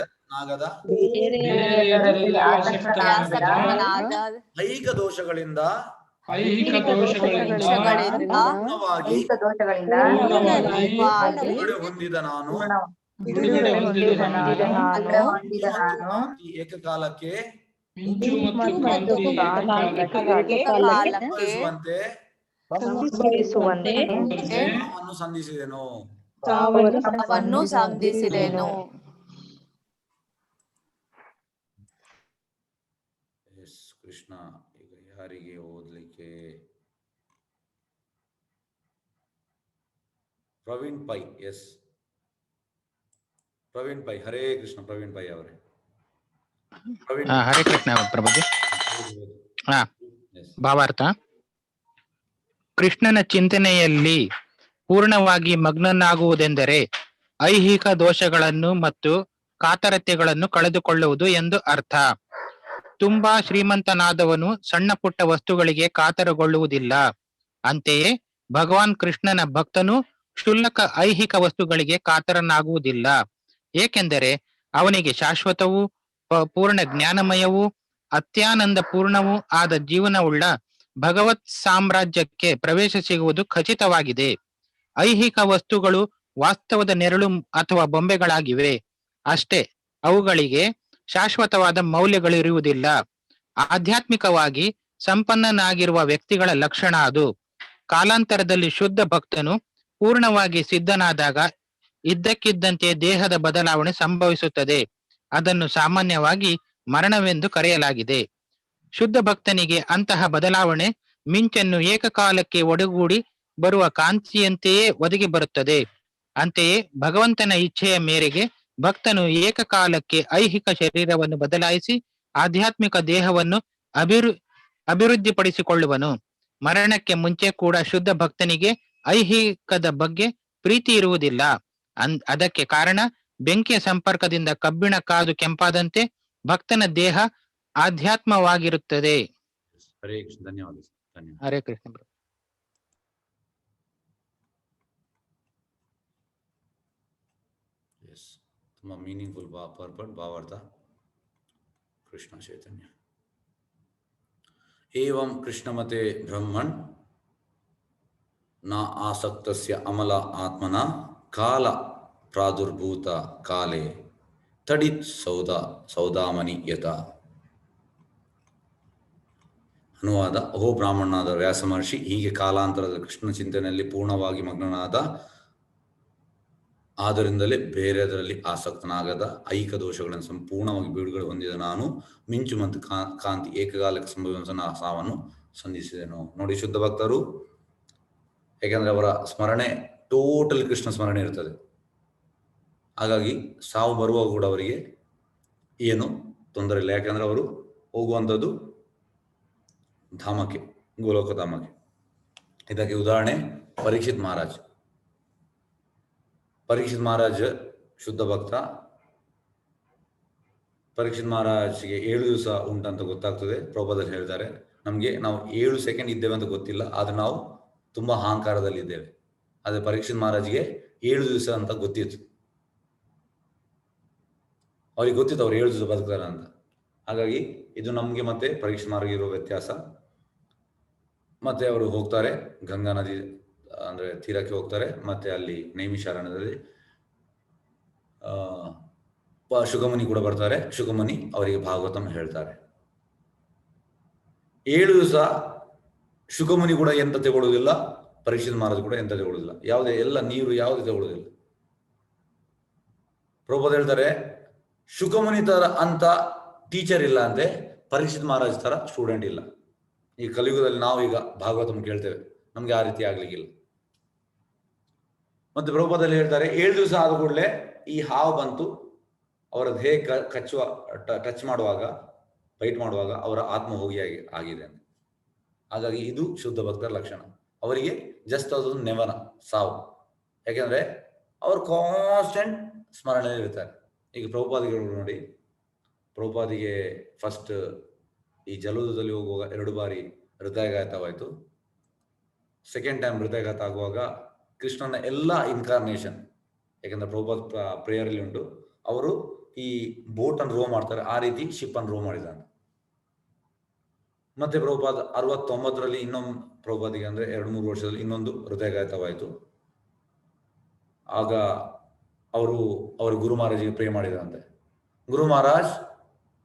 ಐಹಿಕ ದೋಷಗಳಿಂದ ಪೂರ್ಣವಾಗಿ ಬಿಡುಗಡೆ ಹೊಂದಿದ ನಾನು ಏಕಕಾಲಕ್ಕೆ ಸಂಧಿಸಿದೆನು. ಕೃಷ್ಣ ಈಗ ಯಾರಿಗೆ ಓದ್ಲಿಕ್ಕೆ? ಪ್ರವೀಣ್ ಪೈ. ಎಸ್ ಪ್ರವೀಣ್ ಪೈ. ಹರೇ ಕೃಷ್ಣ ಪ್ರವೀಣ್ ಪೈ ಅವರೇ. ಹರೇ ಕೃಷ್ಣ ಪ್ರಭುಜಿ. ಭಾವಾರ್ಥ: ಕೃಷ್ಣನ ಚಿಂತನೆಯಲ್ಲಿ ಪೂರ್ಣವಾಗಿ ಮಗ್ನನಾಗುವುದೆಂದರೆ ಐಹಿಕ ದೋಷಗಳನ್ನು ಮತ್ತು ಕಾತರತೆಗಳನ್ನು ಕಳೆದುಕೊಳ್ಳುವುದು ಎಂದು ಅರ್ಥ. ತುಂಬಾ ಶ್ರೀಮಂತನಾದವನು ಸಣ್ಣ ಪುಟ್ಟ ವಸ್ತುಗಳಿಗೆ ಕಾತರಗೊಳ್ಳುವುದಿಲ್ಲ. ಅಂತೆಯೇ ಭಗವಾನ್ ಕೃಷ್ಣನ ಭಕ್ತನು ಕ್ಷುಲ್ಲಕ ಐಹಿಕ ವಸ್ತುಗಳಿಗೆ ಕಾತರನಾಗುವುದಿಲ್ಲ, ಏಕೆಂದರೆ ಅವನಿಗೆ ಶಾಶ್ವತವೂ ಪೂರ್ಣ ಜ್ಞಾನಮಯವೂ ಅತ್ಯಾನಂದ ಪೂರ್ಣವೂ ಆದ ಜೀವನವುಳ್ಳ ಭಗವತ್ ಸಾಮ್ರಾಜ್ಯಕ್ಕೆ ಪ್ರವೇಶ ಸಿಗುವುದು ಖಚಿತವಾಗಿದೆ. ಐಹಿಕ ವಸ್ತುಗಳು ವಾಸ್ತವದ ನೆರಳು ಅಥವಾ ಬೊಂಬೆಗಳಾಗಿವೆ ಅಷ್ಟೇ. ಅವುಗಳಿಗೆ ಶಾಶ್ವತವಾದ ಮೌಲ್ಯಗಳಿರುವುದಿಲ್ಲ. ಆಧ್ಯಾತ್ಮಿಕವಾಗಿ ಸಂಪನ್ನನಾಗಿರುವ ವ್ಯಕ್ತಿಗಳ ಲಕ್ಷಣ ಅದು. ಕಾಲಾಂತರದಲ್ಲಿ ಶುದ್ಧ ಭಕ್ತನು ಪೂರ್ಣವಾಗಿ ಸಿದ್ಧನಾದಾಗ ಇದ್ದಕ್ಕಿದ್ದಂತೆ ದೇಹದ ಬದಲಾವಣೆ ಸಂಭವಿಸುತ್ತದೆ. ಅದನ್ನು ಸಾಮಾನ್ಯವಾಗಿ ಮರಣವೆಂದು ಕರೆಯಲಾಗಿದೆ. ಶುದ್ಧ ಭಕ್ತನಿಗೆ ಅಂತಹ ಬದಲಾವಣೆ ಮಿಂಚನ್ನು ಏಕಕಾಲಕ್ಕೆ ಒಡಗೂಡಿ ಬರುವ ಕಾಂತಿಯಂತೆಯೇ ಒದಗಿ ಬರುತ್ತದೆ. ಅಂತೆಯೇ ಭಗವಂತನ ಇಚ್ಛೆಯ ಮೇರೆಗೆ ಭಕ್ತನು ಏಕಕಾಲಕ್ಕೆ ಐಹಿಕ ಶರೀರವನ್ನು ಬದಲಾಯಿಸಿ ಆಧ್ಯಾತ್ಮಿಕ ದೇಹವನ್ನು ಅಭಿವೃದ್ಧಿಪಡಿಸಿಕೊಳ್ಳುವನು. ಮರಣಕ್ಕೆ ಮುಂಚೆ ಕೂಡ ಶುದ್ಧ ಭಕ್ತನಿಗೆ ಐಹಿಕದ ಬಗ್ಗೆ ಪ್ರೀತಿ ಇರುವುದಿಲ್ಲ. ಅದಕ್ಕೆ ಕಾರಣ ಬೆಂಕಿಯ ಸಂಪರ್ಕದಿಂದ ಕಬ್ಬಿಣ ಕಾದು ಕೆಂಪಾದಂತೆ ಭಕ್ತನ ದೇಹ ಆಧ್ಯಾತ್ಮವಾಗಿರುತ್ತದೆ. ಹರೇ ಕೃಷ್ಣ. ಧನ್ಯವಾದ. ಹರೇ ಕೃಷ್ಣ. ತುಂಬಾ ಮೀನಿಂಗ್ಫುಲ್ ಪರ್ಪಟ್ ಭಾವಾರ್ಥ. ಕೃಷ್ಣ ಚೈತನ್ಯ. ಏವಂ ಕೃಷ್ಣಮತೆ ಬ್ರಹ್ಮಣ್ ನ ಆಸಕ್ತಸ್ಯ ಅಮಲ ಆತ್ಮನ ಕಾಲ ಪ್ರಾದುರ್ಭೂತ ಕಾಲೇ ತಡಿತ್ ಸೌದಾಮಣಿ ಯತ. ಅನುವಾದ. ಓ ಬ್ರಾಹ್ಮಣನಾದ ವ್ಯಾಸ ಮಹರ್ಷಿ, ಹೀಗೆ ಕಾಲಾಂತರದ ಕೃಷ್ಣ ಚಿಂತನೆಯಲ್ಲಿ ಪೂರ್ಣವಾಗಿ ಮಗ್ನನಾದ, ಆದ್ದರಿಂದಲೇ ಬೇರೆದರಲ್ಲಿ ಆಸಕ್ತನಾಗದ ಐಹಿಕ ದೋಷಗಳನ್ನು ಸಂಪೂರ್ಣವಾಗಿ ಬಿಡುಗಡೆ ಹೊಂದಿದ ನಾನು ಮಿಂಚು ಮತ್ತು ಕಾಂತಿ ಏಕಕಾಲಕ್ಕೆ ಸಂಭವಿಸುವ ಸಾವನ್ನು ಸಂಧಿಸಿದೆನು. ನೋಡಿ, ಶುದ್ಧ ಭಕ್ತರು, ಯಾಕೆಂದ್ರೆ ಅವರ ಸ್ಮರಣೆ ಟೋಟಲ್ ಕೃಷ್ಣ ಸ್ಮರಣೆ ಇರ್ತದೆ. ಹಾಗಾಗಿ ಸಾವು ಬರುವಾಗ ಕೂಡ ಅವರಿಗೆ ಏನು ತೊಂದರೆ ಇಲ್ಲ. ಯಾಕಂದ್ರೆ ಅವರು ಹೋಗುವಂಥದ್ದು ಧಾಮಕ್ಕೆ, ಗೋಲೋಕ ಧಾಮಕ್ಕೆ. ಇದಕ್ಕೆ ಉದಾಹರಣೆ ಪರೀಕ್ಷಿತ್ ಮಹಾರಾಜ್. ಪರೀಕ್ಷಿತ್ ಮಹಾರಾಜ್ ಶುದ್ಧ ಭಕ್ತ. ಪರೀಕ್ಷಿತ್ ಮಹಾರಾಜ್ಗೆ 7 ದಿವಸ ಉಂಟಂತ ಗೊತ್ತಾಗ್ತದೆ. ಪ್ರಭುಪಾದಲ್ಲಿ ಹೇಳ್ತಾರೆ, ನಾವು 7 ಸೆಕೆಂಡ್ ಇದ್ದೇವೆ ಅಂತ ಗೊತ್ತಿಲ್ಲ, ಆದ್ರೆ ನಾವು ತುಂಬಾ ಅಹಂಕಾರದಲ್ಲಿ ಇದ್ದೇವೆ. ಆದ್ರೆ ಪರೀಕ್ಷಿತ್ ಮಹಾರಾಜ್ಗೆ 7 ದಿವಸ ಅಂತ ಗೊತ್ತಿತ್ತು. ಅವ್ರಿಗೆ ಗೊತ್ತಿತ್ತು ಅವ್ರು 7 ದಿವಸ ಬದುಕ್ತಾರೆ ಅಂತ. ಹಾಗಾಗಿ ಇದು ನಮಗೆ ಮತ್ತೆ ಪರೀಕ್ಷೆ ಮಾರ್ಗ ಇರೋ ವ್ಯತ್ಯಾಸ. ಮತ್ತೆ ಅವರು ಹೋಗ್ತಾರೆ ಗಂಗಾ ನದಿ ಅಂದ್ರೆ ತೀರಕ್ಕೆ ಹೋಗ್ತಾರೆ. ಮತ್ತೆ ಅಲ್ಲಿ ನೈಮಿಷಾರಣ್ಯದಲ್ಲಿ ಶುಕಮುನಿ ಕೂಡ ಬರ್ತಾರೆ. ಶುಕಮುನಿ ಅವರಿಗೆ ಭಾಗವತಂ ಹೇಳ್ತಾರೆ. 7 ದಿವಸ ಶುಕಮುನಿ ಕೂಡ ಎಂತ ತಗೊಳ್ಳೋದಿಲ್ಲ, ಪರೀಕ್ಷಿತ್ ಮಹಾರಾಜ್ ಕೂಡ ಎಂತ ತಗೊಳ್ಳೋದಿಲ್ಲ, ಯಾವುದೇ ಎಲ್ಲ ನೀರು ಯಾವುದೇ ತಗೊಳ್ಳೋದಿಲ್ಲ. ಪ್ರಭುಪಾದ ಹೇಳ್ತಾರೆ ಶುಕಮುನಿ ತರ ಅಂತ ಟೀಚರ್ ಇಲ್ಲ ಅಂತೆ, ಪರೀಕ್ಷಿತ್ ಮಹಾರಾಜ್ ತರ ಸ್ಟೂಡೆಂಟ್ ಇಲ್ಲ. ಈ ಕಲಿಯುಗದಲ್ಲಿ ನಾವು ಈಗ ಭಾಗವತಂ ಕೇಳ್ತೇವೆ, ನಮ್ಗೆ ಆ ರೀತಿ ಆಗ್ಲಿಕ್ಕಿಲ್ಲ. ಮತ್ತೆ ಪ್ರಭುಪಾದಲ್ಲಿ ಹೇಳ್ತಾರೆ 7 ದಿವಸ ಆದ ಕೂಡಲೇ ಈ ಹಾವು ಬಂತು, ಅವರ ದೇಹ ಕಚ್ಚುವ ಟಚ್ ಮಾಡುವಾಗ, ಬೈಟ್ ಮಾಡುವಾಗ ಅವರ ಆತ್ಮ ಹೋಗಿ ಆಗಿದೆ ಅಂತ. ಹಾಗಾಗಿ ಇದು ಶುದ್ಧ ಭಕ್ತರ ಲಕ್ಷಣ. ಅವರಿಗೆ ಜಸ್ಟ್ ಅದೊಂದು ನೆವನ, ಸಾವು. ಯಾಕೆಂದ್ರೆ ಅವರು ಕಾನ್ಸ್ಟೆಂಟ್ ಸ್ಮರಣೆಯಲ್ಲಿ ಇರ್ತಾರೆ. ಈಗ ಪ್ರಭುಪಾದಿಗಳು ನೋಡಿ, ಪ್ರಭುಪಾದಿಗೆ ಫಸ್ಟ್ ಈ ಜಲೂದದಲ್ಲಿ ಹೋಗುವಾಗ 2 ಬಾರಿ ಹೃದಯಾಘಾತವಾಯಿತು. ಸೆಕೆಂಡ್ ಟೈಮ್ ಹೃದಯಾಘಾತ ಆಗುವಾಗ ಕೃಷ್ಣನ ಎಲ್ಲ ಇನ್ಕಾರ್ನೇಷನ್, ಯಾಕಂದ್ರೆ ಪ್ರಭುಪಾದ ಪ್ರೇಯರ್ ಅಲ್ಲಿ ಉಂಟು, ಅವರು ಈ ಬೋಟ್ ಅನ್ನು ರೋ ಮಾಡ್ತಾರೆ, ಆ ರೀತಿ ಶಿಪ್ ಅನ್ನು ರೋ ಮಾಡಿದ್ದಾನೆ. ಮತ್ತೆ ಪ್ರಭುಪಾದ 69ರಲ್ಲಿ ಇನ್ನೊಂದು ಪ್ರಭುಪಾದಿಗೆ ಅಂದ್ರೆ 2-3 ವರ್ಷದಲ್ಲಿ ಇನ್ನೊಂದು ಹೃದಯಾಘಾತವಾಯಿತು. ಆಗ ಅವರು ಗುರು ಮಹಾರಾಜಿಗೆ ಪ್ರೇ ಮಾಡಿದಂತೆ, ಗುರು ಮಹಾರಾಜ್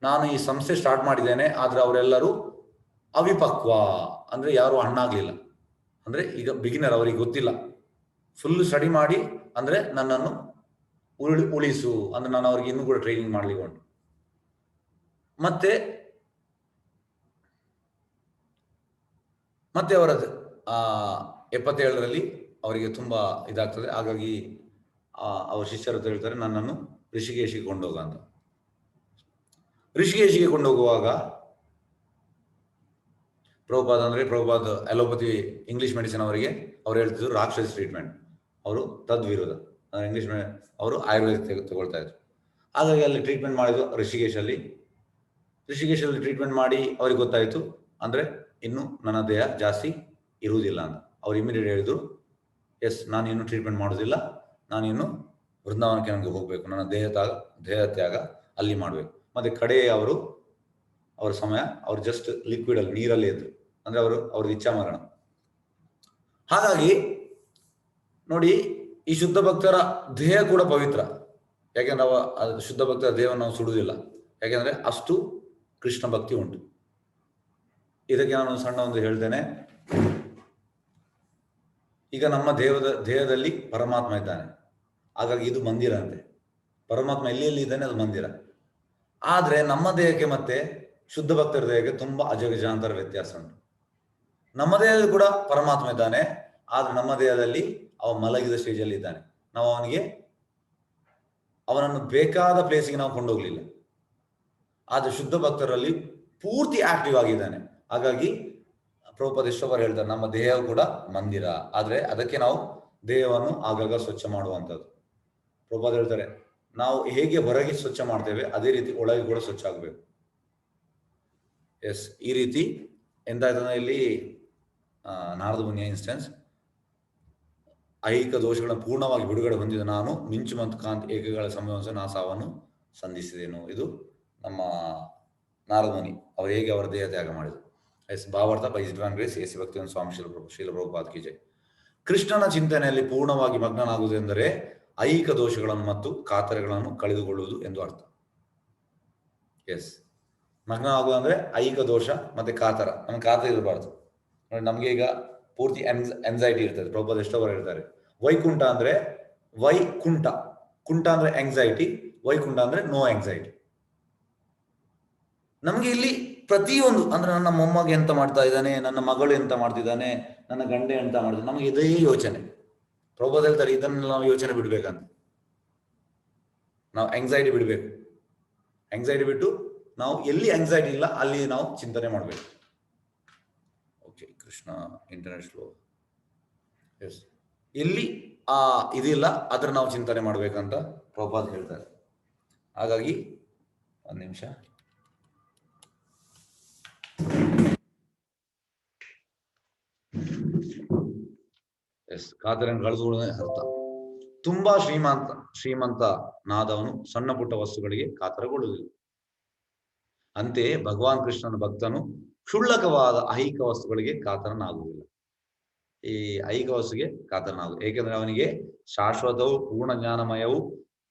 ನಾನು ಈ ಸಂಸ್ಥೆ ಸ್ಟಾರ್ಟ್ ಮಾಡಿದ್ದೇನೆ, ಆದ್ರೆ ಅವರೆಲ್ಲರೂ ಅವಿಪಕ್ವ, ಅಂದ್ರೆ ಯಾರು ಹಣ್ಣಾಗ್ಲಿಲ್ಲ, ಅಂದ್ರೆ ಈಗ ಬಿಗಿನರ್, ಅವರಿಗೆ ಗೊತ್ತಿಲ್ಲ. ಫುಲ್ ಸ್ಟಡಿ ಮಾಡಿ ಅಂದ್ರೆ ನನ್ನನ್ನು ಉಳಿಸು ಅಂದ್ರೆ ನಾನು ಅವ್ರಿಗೆ ಇನ್ನೂ ಕೂಡ ಟ್ರೈನಿಂಗ್ ಮಾಡ್ಲಿಕ್ಕೆ ಉಂಟು. ಮತ್ತೆ ಅವರದ್ದು 77ರಲ್ಲಿ ಅವರಿಗೆ ತುಂಬಾ ಇದಾಗ್ತದೆ. ಹಾಗಾಗಿ ಅವ್ರ ಶಿಷ್ಯರು ಹೇಳ್ತಾರೆ ನನ್ನನ್ನು ಋಷಿಕೇಶಿಗೆ ಕೊಂಡೋಗ ಅಂತ. ಋಷಿಕೇಶಿಗೆ ಕೊಂಡೋಗುವಾಗ ಪ್ರಭುಪಾದ ಅಲೋಪತಿ ಇಂಗ್ಲಿಷ್ ಮೆಡಿಸಿನ್ ಅವರಿಗೆ ಅವ್ರು ಹೇಳ್ತಿದ್ರು ರಾಕ್ಷಸ ಟ್ರೀಟ್ಮೆಂಟ್, ಅವರು ತದ್ವಿರೋಧ, ಇಂಗ್ಲಿಷ್ ಅವರು ಆಯುರ್ವೇದ ತಗೊಳ್ತಾ ಇದ್ರು. ಹಾಗಾಗಿ ಅಲ್ಲಿ ಟ್ರೀಟ್ಮೆಂಟ್ ಮಾಡಿದ್ರು ಋಷಿಕೇಶಲ್ಲಿ ಟ್ರೀಟ್ಮೆಂಟ್ ಮಾಡಿ ಅವ್ರಿಗೆ ಗೊತ್ತಾಯ್ತು ಅಂದ್ರೆ ಇನ್ನು ನನ್ನ ದೇಹ ಜಾಸ್ತಿ ಇರುವುದಿಲ್ಲ ಅಂತ. ಅವ್ರು ಇಮಿಡಿಯೇಟ್ ಹೇಳಿದ್ರು, ಎಸ್ ನಾನು ಇನ್ನು ಟ್ರೀಟ್ಮೆಂಟ್ ಮಾಡೋದಿಲ್ಲ, ನಾನಿನ್ನು ವೃಂದಾವನಕ್ಕೆ ನನಗೆ ಹೋಗ್ಬೇಕು, ನನ್ನ ದೇಹ ತ್ಯಾಗ ಅಲ್ಲಿ ಮಾಡ್ಬೇಕು. ಮತ್ತೆ ಕಡೆ ಅವ್ರ ಸಮಯ ಅವ್ರು ಜಸ್ಟ್ ಲಿಕ್ವಿಡ್ ಅಲ್ಲಿ ನೀರಲ್ಲಿ ಇದ್ರು, ಅಂದ್ರೆ ಅವ್ರದ್ದು ಇಚ್ಛಾ ಮರಣ. ಹಾಗಾಗಿ ನೋಡಿ, ಈ ಶುದ್ಧ ಭಕ್ತರ ದೇಹ ಕೂಡ ಪವಿತ್ರ. ಯಾಕೆಂದ್ರೆ ಶುದ್ಧ ಭಕ್ತರ ದೇಹವನ್ನು ನಾವು ಸುಡುವುದಿಲ್ಲ, ಯಾಕೆಂದ್ರೆ ಅಷ್ಟು ಕೃಷ್ಣ ಭಕ್ತಿ ಉಂಟು. ಇದಕ್ಕೆ ನಾನು ಸಣ್ಣ ಒಂದು ಹೇಳ್ತೇನೆ. ಈಗ ನಮ್ಮ ದೇಹದಲ್ಲಿ ಪರಮಾತ್ಮ ಇದ್ದಾನೆ, ಹಾಗಾಗಿ ಇದು ಮಂದಿರ ಅಂತೆ. ಪರಮಾತ್ಮ ಎಲ್ಲಿ ಇದ್ದಾನೆ ಅದು ಮಂದಿರ. ಆದ್ರೆ ನಮ್ಮ ದೇಹಕ್ಕೆ ಮತ್ತೆ ಶುದ್ಧ ಭಕ್ತರ ದೇಹಕ್ಕೆ ತುಂಬಾ ಅಜಗಜಾಂತರ ವ್ಯತ್ಯಾಸ ಉಂಟು. ನಮ್ಮ ದೇಹದಲ್ಲಿ ಕೂಡ ಪರಮಾತ್ಮ ಇದ್ದಾನೆ, ಆದ್ರೆ ನಮ್ಮ ದೇಹದಲ್ಲಿ ಅವ ಮಲಗಿದ ಸ್ಟೇಜಲ್ಲಿ ಇದ್ದಾನೆ. ನಾವು ಅವನನ್ನು ಬೇಕಾದ ಪ್ಲೇಸಿಗೆ ನಾವು ಕೊಂಡೋಗ್ಲಿಲ್ಲ. ಆದ್ರೆ ಶುದ್ಧ ಭಕ್ತರಲ್ಲಿ ಪೂರ್ತಿ ಆಕ್ಟಿವ್ ಆಗಿದ್ದಾನೆ. ಹಾಗಾಗಿ ಪ್ರಭುಪಾದ ಎಷ್ಟೊಬ್ಬರು ಹೇಳ್ತಾರೆ ನಮ್ಮ ದೇಹ ಕೂಡ ಮಂದಿರ, ಆದ್ರೆ ಅದಕ್ಕೆ ನಾವು ದೇಹವನ್ನು ಆಗಾಗ ಸ್ವಚ್ಛ ಮಾಡುವಂಥದ್ದು. ಪ್ರಭುಪಾದ ಹೇಳ್ತಾರೆ ನಾವು ಹೇಗೆ ಹೊರಗೆ ಸ್ವಚ್ಛ ಮಾಡ್ತೇವೆ ಅದೇ ರೀತಿ ಒಳಗೆ ಕೂಡ ಸ್ವಚ್ಛ ಆಗಬೇಕು. ಎಸ್, ಈ ರೀತಿ ಎಂತಾಯ್ತಂದ್ರೆ ಇಲ್ಲಿ ನಾರದ ಮುನಿಯ ಇನ್ಸ್ಟೆನ್ಸ್, ಐಹಿಕ ದೋಷಗಳನ್ನು ಪೂರ್ಣವಾಗಿ ಬಿಡುಗಡೆ ಹೊಂದಿದ ನಾನು ಮಿಂಚು ಮತ್ತು ಕಾಂತಿ ಏಕಗಳ ಸಂಭವಿಸ ನಾ ಸಾವನ್ನು ಸಂಧಿಸಿದೆನು. ಇದು ನಮ್ಮ ನಾರದ ಮುನಿ ಅವರು ಹೇಗೆ ಅವರ ದೇಹ ತ್ಯಾಗ ಮಾಡಿದರು. ಎಸ್, ಭಾವಾರ್ಥ ಬೈ ಡಿವೈನ್ ಗ್ರೇಸ್ ಎಸ್ ಭಕ್ತಿವಂತ ಸ್ವಾಮಿ ಶ್ರೀಲ ಪ್ರಭುಪಾದ ಕಿ ಜೈ. ಕೃಷ್ಣನ ಚಿಂತನೆಯಲ್ಲಿ ಪೂರ್ಣವಾಗಿ ಮಗ್ನನಾಗುವುದೆಂದರೆ ಐಹಿಕ ದೋಷಗಳನ್ನು ಮತ್ತು ಕಾತರಗಳನ್ನು ಕಳೆದುಕೊಳ್ಳುವುದು ಎಂದು ಅರ್ಥ. ಎಸ್, ಮಗ್ನ ಆಗುವುದಂದ್ರೆ ಐಹಿಕ ದೋಷ ಮತ್ತೆ ಕಾತರ, ನಮ್ಗೆ ಕಾತರ ಇರಬಾರ್ದು. ನೋಡಿ, ನಮ್ಗೆ ಈಗ ಪೂರ್ತಿ ಎನ್ಸೈಟಿ ಇರ್ತದೆ. ಪ್ರಭುಪಾದ ಎಷ್ಟೋ ಹೇಳ್ತಾರೆ ವೈಕುಂಠ ಅಂದ್ರೆ ಕುಂಠ ಅಂದ್ರೆ ಎಂಗ್ಸೈಟಿ, ವೈಕುಂಠ ಅಂದ್ರೆ ನೋ ಎಂಗ್ಸೈಟಿ. ನಮ್ಗೆ ಇಲ್ಲಿ ಪ್ರತಿಯೊಂದು ಅಂದ್ರೆ ನನ್ನ ಮೊಮ್ಮಗೆ ಎಂತ ಮಾಡ್ತಾ ಇದ್ದಾನೆ, ನನ್ನ ಮಗಳು ಎಂತ ಮಾಡ್ತಿದ್ದಾನೆ, ನನ್ನ ಗಂಡ ಎಂತ ಮಾಡ್ತಿದ್ದಾನೆ, ನಮಗೆ ಇದೇ ಯೋಚನೆ. ಪ್ರಭುಪಾದ ಹೇಳ್ತಾರೆ ಇದನ್ನ ನಾವು ಯೋಚನೆ ಬಿಡ್ಬೇಕಂತ. ನಾವು ಎಂಗ್ಸೈಟಿ ಬಿಡ್ಬೇಕು. ಎಂಗ್ಸೈಟಿ ಬಿಟ್ಟು ನಾವು ಎಲ್ಲಿ ಎಂಗ್ಸೈಟಿ ಇಲ್ಲ ಅಲ್ಲಿ ನಾವು ಚಿಂತನೆ ಮಾಡ್ಬೇಕು. Okay, Krishna internet slow. Yes, ಎಲ್ಲಿ ಇದಿಲ್ಲ ಅದ್ರ ನಾವು ಚಿಂತನೆ ಮಾಡ್ಬೇಕಂತ ಪ್ರಭುಪಾದ ಹೇಳ್ತಾರೆ. ಹಾಗಾಗಿ ಒಂದು ನಿಮಿಷ. ಎಸ್, ಕಾತರನ್ನು ಕಳೆದುಕೊಳ್ಳೋದೇ ಅರ್ಥ. ತುಂಬಾ ಶ್ರೀಮಂತನಾದವನು ಸಣ್ಣ ಪುಟ್ಟ ವಸ್ತುಗಳಿಗೆ ಕಾತರಗೊಳ್ಳುವುದಿಲ್ಲ. ಅಂತೆಯೇ ಭಗವಾನ್ ಕೃಷ್ಣನ ಭಕ್ತನು ಕ್ಷುಲ್ಲಕವಾದ ಐಹಿಕ ವಸ್ತುಗಳಿಗೆ ಕಾತರನಾಗುವುದಿಲ್ಲ. ಈ ಐಹಿಕ ವಸ್ತುಗೆ ಕಾತರನಾಗುವುದು, ಏಕೆಂದ್ರೆ ಅವನಿಗೆ ಶಾಶ್ವತವು ಪೂರ್ಣ ಜ್ಞಾನಮಯವೂ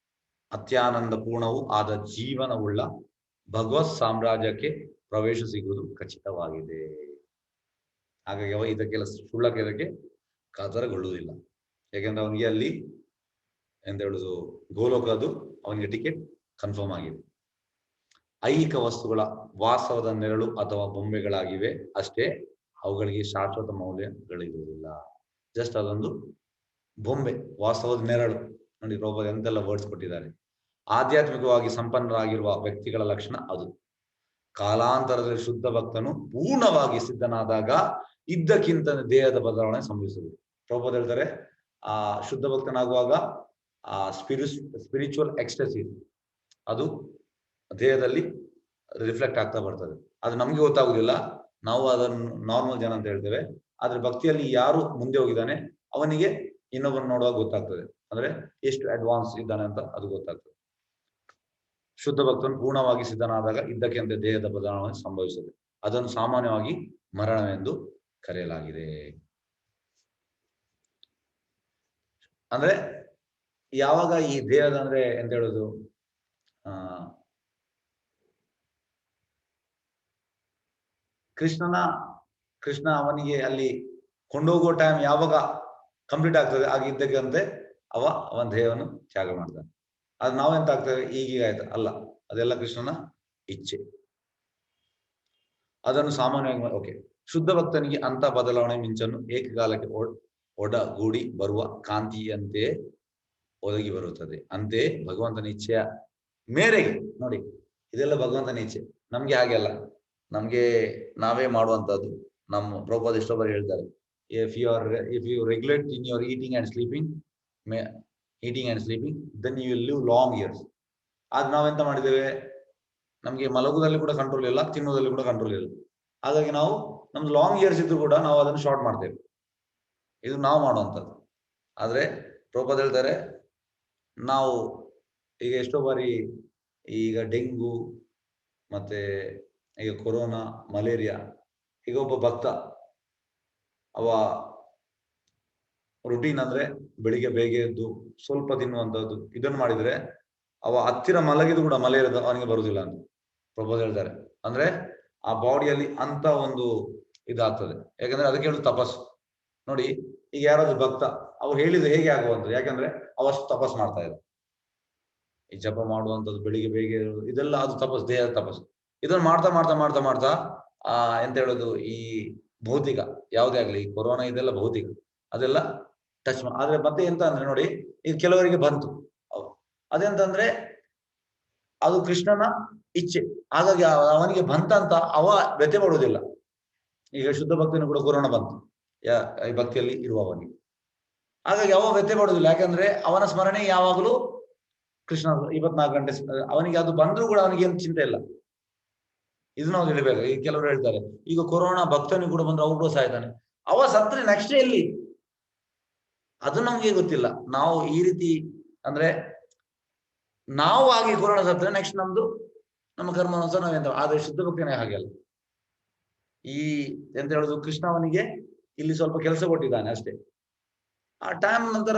ಅತ್ಯಾನಂದ ಪೂರ್ಣವೂ ಆದ ಜೀವನವುಳ್ಳ ಭಗವತ್ ಸಾಮ್ರಾಜ್ಯಕ್ಕೆ ಪ್ರವೇಶ ಸಿಗುವುದು ಖಚಿತವಾಗಿದೆ. ಹಾಗಾಗಿ ಅವ ಇದಕ್ಕೆಲ್ಲ ಕ್ಷುಲ್ಲಕ ಇದಕ್ಕೆ ಕಾತರಗೊಳ್ಳುವುದಿಲ್ಲ, ಯಾಕೆಂದ್ರೆ ಅವನಿಗೆ ಅಲ್ಲಿ ಎಂತ ಹೇಳುದು ಗೋಲೋಕದ್ದು ಅವನಿಗೆ ಟಿಕೆಟ್ ಕನ್ಫರ್ಮ್ ಆಗಿದೆ. ಐಹಿಕ ವಸ್ತುಗಳ ವಾಸ್ತವದ ನೆರಳು ಅಥವಾ ಬೊಂಬೆಗಳಾಗಿವೆ ಅಷ್ಟೇ, ಅವುಗಳಿಗೆ ಶಾಶ್ವತ ಮೌಲ್ಯಗಳಿರುವುದಿಲ್ಲ. ಜಸ್ಟ್ ಅದೊಂದು ಬೊಂಬೆ, ವಾಸ್ತವದ ನೆರಳು. ನೋಡಿ ಪ್ರಭುಪಾದ ಎಂತೆಲ್ಲ ವರ್ಡ್ಸ್ ಕೊಟ್ಟಿದ್ದಾರೆ. ಆಧ್ಯಾತ್ಮಿಕವಾಗಿ ಸಂಪನ್ನರಾಗಿರುವ ವ್ಯಕ್ತಿಗಳ ಲಕ್ಷಣ ಅದು. ಕಾಲಾಂತರದಲ್ಲಿ ಶುದ್ಧ ಭಕ್ತನು ಪೂರ್ಣವಾಗಿ ಸಿದ್ಧನಾದಾಗ ಇದ್ದಕ್ಕಿಂತ ದೇಹದ ಬದಲಾವಣೆ ಸಂಭವಿಸುತ್ತದೆ. ಪ್ರಭುಪಾದ ಹೇಳ್ತಾರೆ, ಆ ಶುದ್ಧ ಭಕ್ತನಾಗುವಾಗ ಆ ಸ್ಪಿರಿಚುವಲ್ ಎಕ್ಸ್ಟಸಿಸ್ ಅದು ದೇಹದಲ್ಲಿ ರಿಫ್ಲೆಕ್ಟ್ ಆಗ್ತಾ ಬರ್ತದೆ. ಅದು ನಮ್ಗೆ ಗೊತ್ತಾಗುದಿಲ್ಲ, ನಾವು ಅದನ್ನು ನಾರ್ಮಲ್ ಜನ ಅಂತ ಹೇಳ್ತೇವೆ. ಆದ್ರೆ ಭಕ್ತಿಯಲ್ಲಿ ಯಾರು ಮುಂದೆ ಹೋಗಿದ್ದಾನೆ ಅವನಿಗೆ ಇನ್ನೊಬ್ಬರು ನೋಡುವಾಗ ಗೊತ್ತಾಗ್ತದೆ, ಅಂದ್ರೆ ಎಷ್ಟು ಅಡ್ವಾನ್ಸ್ ಇದ್ದಾನೆ ಅಂತ ಅದು ಗೊತ್ತಾಗ್ತದೆ. ಶುದ್ಧ ಭಕ್ತನು ಪೂರ್ಣವಾಗಿ ಸಿದ್ಧನಾದಾಗ ಇದ್ದಕ್ಕಿಂತ ದೇಹದ ಬದಲಾವಣೆ ಸಂಭವಿಸುತ್ತದೆ. ಅದನ್ನು ಸಾಮಾನ್ಯವಾಗಿ ಮರಣವೆಂದು ಕರೆಯಲಾಗಿದೆ. ಅಂದ್ರೆ ಯಾವಾಗ ಈ ದೇಹದ ಅಂದ್ರೆ ಎಂತ ಹೇಳುದು, ಕೃಷ್ಣ ಅವನಿಗೆ ಅಲ್ಲಿ ಕೊಂಡೋಗುವ ಟೈಮ್ ಯಾವಾಗ ಕಂಪ್ಲೀಟ್ ಆಗ್ತದೆ ಆಗ ಇದ್ದಕ್ಕಂತೆ ಅವನ ದೇಹವನ್ನು ತ್ಯಾಗ ಮಾಡ್ತಾನೆ. ಅದು ನಾವೆಂತ ಆಗ್ತೇವೆ ಈಗೀಗ ಆಯ್ತು ಅಲ್ಲ, ಅದೆಲ್ಲ ಕೃಷ್ಣನ ಇಚ್ಛೆ. ಅದನ್ನು ಸಾಮಾನ್ಯವಾಗಿ ಓಕೆ. ಶುದ್ಧ ಭಕ್ತನಿಗೆ ಅಂತ ಬದಲಾವಣೆ ಮಿಂಚನ್ನು ಏಕಕಾಲಕ್ಕೆ ಒಡಗೂಡಿ ಬರುವ ಕಾಂತಿಯಂತೆಯೇ ಒದಗಿ ಬರುತ್ತದೆ. ಅಂತೆಯೇ ಭಗವಂತನ ಇಚ್ಛೆಯ ಮೇರೆಗೆ, ನೋಡಿ ಇದೆಲ್ಲ ಭಗವಂತನ ಇಚ್ಛೆ, ನಮ್ಗೆ ಹಾಗೆ ಅಲ್ಲ, ನಮ್ಗೆ ನಾವೇ ಮಾಡುವಂತದ್ದು. ನಮ್ಮ ಪ್ರಭುಪಾದ ಎಷ್ಟೋ ಬಾರಿ ಹೇಳ್ತಾರೆ, if you regulate in your eating and sleeping then you will live long years. ಆಗ ನಾವೆಂತ ಮಾಡಿದ್ದೇವೆ, ನಮ್ಗೆ ಮಲಗುದಲ್ಲಿ ಕೂಡ ಕಂಟ್ರೋಲ್ ಇಲ್ಲ, ತಿನ್ನುವುದಲ್ಲಿ ಕೂಡ ಕಂಟ್ರೋಲ್ ಇಲ್ಲ. ಹಾಗಾಗಿ ನಾವು ನಮ್ದು ಲಾಂಗ್ ಇಯರ್ಸ್ ಇದ್ರು ಕೂಡ ನಾವು ಅದನ್ನು ಶಾರ್ಟ್ ಮಾಡ್ತೇವೆ. ಇದು ನಾವು ಮಾಡುವಂಥದ್ದು. ಆದ್ರೆ ಪ್ರಭುಪಾದ ಹೇಳ್ತಾರೆ, ನಾವು ಈಗ ಎಷ್ಟೋ ಬಾರಿ ಈಗ ಡೆಂಗು ಮತ್ತೆ ಈಗ ಕೊರೋನಾ, ಮಲೇರಿಯಾ, ಈಗ ಒಬ್ಬ ಭಕ್ತ ಅವ ರುಟೀನ್ ಅಂದ್ರೆ ಬೆಳಿಗ್ಗೆ ಬೇಗ ಎದ್ದು ಸ್ವಲ್ಪ ತಿನ್ನುವಂಥದ್ದು, ಇದನ್ನು ಮಾಡಿದ್ರೆ ಅವ ಹತ್ತಿರ ಮಲಗಿದು ಕೂಡ ಮಲೇರಿಯಾ ಅವನಿಗೆ ಬರುವುದಿಲ್ಲ ಅಂತ ಪ್ರಭುಪಾದ ಹೇಳ್ತಾರೆ. ಅಂದ್ರೆ ಆ ಬಾಡಿಯಲ್ಲಿ ಅಂತ ಒಂದು ಇದಾಗ್ತದೆ. ಯಾಕಂದ್ರೆ ಅದಕ್ಕೆ ಹೇಳುದು ತಪಸ್ಸು. ನೋಡಿ ಈಗ ಯಾರಾದ್ರೂ ಭಕ್ತ ಅವು ಹೇಳಿದ್ರೆ ಹೇಗೆ ಆಗುವಂಥದ್ದು, ಯಾಕಂದ್ರೆ ಅವಷ್ಟು ತಪಸ್ ಮಾಡ್ತಾ ಇದ್ದಾರೆ. ಈ ಜಪ ಮಾಡುವಂಥದ್ದು, ಬೆಳಿಗ್ಗೆ ಬೇಗ ಇದೆಲ್ಲ ಅದು ತಪಸ್ಸು, ದೇಹದ ತಪಸ್ಸು. ಇದನ್ನು ಮಾಡ್ತಾ ಮಾಡ್ತಾ ಮಾಡ್ತಾ ಮಾಡ್ತಾ ಎಂತ ಹೇಳೋದು, ಈ ಭೌತಿಕ ಯಾವುದೇ ಆಗ್ಲಿ, ಈ ಕೊರೋನಾ ಇದೆಲ್ಲ ಭೌತಿಕ, ಅದೆಲ್ಲ ಟಚ್ ಆದ್ರೆ ಮತ್ತೆ ಎಂತ ಅಂದ್ರೆ ನೋಡಿ, ಈಗ ಕೆಲವರಿಗೆ ಬಂತು, ಅದೆಂತಂದ್ರೆ ಅದು ಕೃಷ್ಣನ ಇಚ್ಛೆ. ಹಾಗಾಗಿ ಅವನಿಗೆ ಬಂತಂತ ಅವ ವ್ಯಥೆ ಪಡುವುದಿಲ್ಲ. ಈಗ ಶುದ್ಧ ಭಕ್ತನಿಗೆ ಕೂಡ ಕೊರೋನಾ ಬಂತು ಈ ಭಕ್ತಿಯಲ್ಲಿ ಇರುವವನಿಗೆ, ಹಾಗಾಗಿ ಅವ ವ್ಯಥೆ ಪಡುವುದಿಲ್ಲ. ಯಾಕಂದ್ರೆ ಅವನ ಸ್ಮರಣೆ ಯಾವಾಗಲೂ ಕೃಷ್ಣ 24 ಗಂಟೆ. ಅವನಿಗೆ ಅದು ಬಂದ್ರೂ ಕೂಡ ಅವನಿಗೆ ಏನು ಚಿಂತೆ ಇಲ್ಲ. ಇದು ನಾವು ತಿಳಿಬೇಕು. ಈಗ ಕೆಲವರು ಹೇಳ್ತಾರೆ, ಈಗ ಕೊರೋನಾ ಭಕ್ತನಿಗೆ ಕೂಡ ಬಂದ್ರೆ ಅವ್ರು ಕೂಡ ಸಾಯ್ತಾನೆ, ಅವ ಸತ್ರೆ ನೆಕ್ಸ್ಟ್ ಎಲ್ಲಿ, ಅದು ನಮ್ಗೆ ಗೊತ್ತಿಲ್ಲ. ನಾವು ಈ ರೀತಿ ಅಂದ್ರೆ ನಾವು ಆಗಿ ಕೊರೋನಾ ಸತ್ರೆ ನೆಕ್ಸ್ಟ್ ನಮ್ಮ ಕರ್ಮಾನುಸಾರ ನಾವೆಂತ. ಆದ್ರೆ ಶುದ್ಧ ಭಕ್ತನೇ ಹಾಗೆ ಅಲ್ಲ. ಈ ಎಂತ ಹೇಳುದು, ಕೃಷ್ಣ ಅವನಿಗೆ ಇಲ್ಲಿ ಸ್ವಲ್ಪ ಕೆಲಸ ಕೊಟ್ಟಿದ್ದಾನೆ ಅಷ್ಟೇ. ಆ ಟೈಮ್ ನಂತರ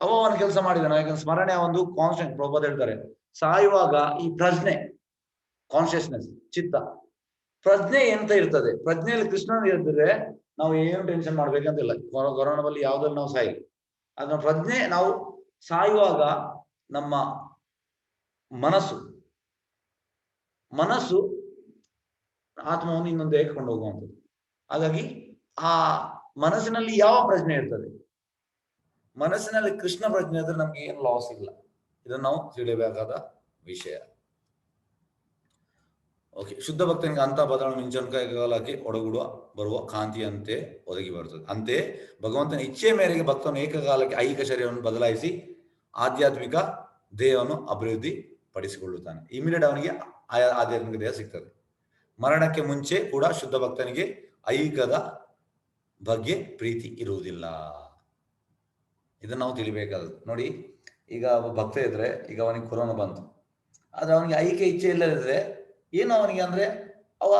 ಅವನ ಕೆಲಸ ಮಾಡಿದಾನೆ. ಯಾಕಂದ್ರೆ ಸ್ಮರಣೆ ಒಂದು ಕಾನ್ಸ್ಟೆಂಟ್. ಪ್ರಭುಪಾದ ಹೇಳ್ತಾರೆ, ಸಾಯುವಾಗ ಈ ಪ್ರಜ್ಞೆ, ಕಾನ್ಶಿಯಸ್ನೆಸ್, ಚಿತ್ತ, ಪ್ರಜ್ಞೆ ಎಂತ ಇರ್ತದೆ. ಪ್ರಜ್ಞೆಯಲ್ಲಿ ಕೃಷ್ಣ ಇರ್ತಿದ್ರೆ ನಾವು ಏನು ಟೆನ್ಷನ್ ಮಾಡ್ಬೇಕಂತಿಲ್ಲ. ಕೊರೋನಾದಲ್ಲಿ ಯಾವ್ದ್ರಲ್ಲಿ ನಾವು ಸಾಯಿಲ್ಲ. ಅದನ್ನ ಪ್ರಜ್ಞೆ, ನಾವು ಸಾಯುವಾಗ ನಮ್ಮ ಮನಸ್ಸು ಆತ್ಮವನ್ನು ಇನ್ನೊಂದು ಕೊಂಡು ಹೋಗುವಂಥದ್ದು. ಹಾಗಾಗಿ ಆ ಮನಸ್ಸಿನಲ್ಲಿ ಯಾವ ಪ್ರಜ್ಞೆ ಇರ್ತದೆ, ಮನಸ್ಸಿನಲ್ಲಿ ಕೃಷ್ಣ ಪ್ರಜ್ಞೆ ಇದ್ರೆ ನಮ್ಗೆ ಏನು ಲಾಸ್ ಇಲ್ಲ. ಇದನ್ನು ನಾವು ತಿಳಿಯಬೇಕಾದ ವಿಷಯ. ಓಕೆ. ಶುದ್ಧ ಭಕ್ತನಿಗೆ ಅಂತ ಬದಲಾವಣೆ ಮಿಂಚನಕಾಲಕ್ಕೆ ಒಡಗೂಡುವ ಬರುವ ಕಾಂತಿಯಂತೆ ಒದಗಿ ಬರುತ್ತದೆ. ಅಂತೆಯೇ ಭಗವಂತನ ಇಚ್ಛೆಯ ಮೇರೆಗೆ ಭಕ್ತನು ಏಕಕಾಲಕ್ಕೆ ಐಹಿಕ ಶರೀರವನ್ನು ಬದಲಾಯಿಸಿ ಆಧ್ಯಾತ್ಮಿಕ ದೇಹವನ್ನು ಅಭಿವೃದ್ಧಿ ಪಡಿಸಿಕೊಳ್ಳುತ್ತಾನೆ. ಇಮಿಡಿಯೇಟ್ ಅವನಿಗೆ ಆಧ್ಯಾತ್ಮಿಕ ದೇಹ ಸಿಗ್ತದೆ. ಮರಣಕ್ಕೆ ಮುಂಚೆ ಕೂಡ ಶುದ್ಧ ಭಕ್ತನಿಗೆ ಐಹಿಕದ ಬಗ್ಗೆ ಪ್ರೀತಿ ಇರುವುದಿಲ್ಲ. ಇದನ್ನ ನಾವು ತಿಳಿಬೇಕಾದದ್ದು. ನೋಡಿ, ಈಗ ಒಬ್ಬ ಭಕ್ತ ಇದ್ರೆ, ಈಗ ಅವನಿಗೆ ಕೊರೋನಾ ಬಂತು, ಆದ್ರೆ ಅವನಿಗೆ ಐಕ್ಯ ಇಚ್ಛೆ ಇಲ್ಲದಿದ್ರೆ ಏನು ಅವನಿಗೆ ಅಂದ್ರೆ ಅವ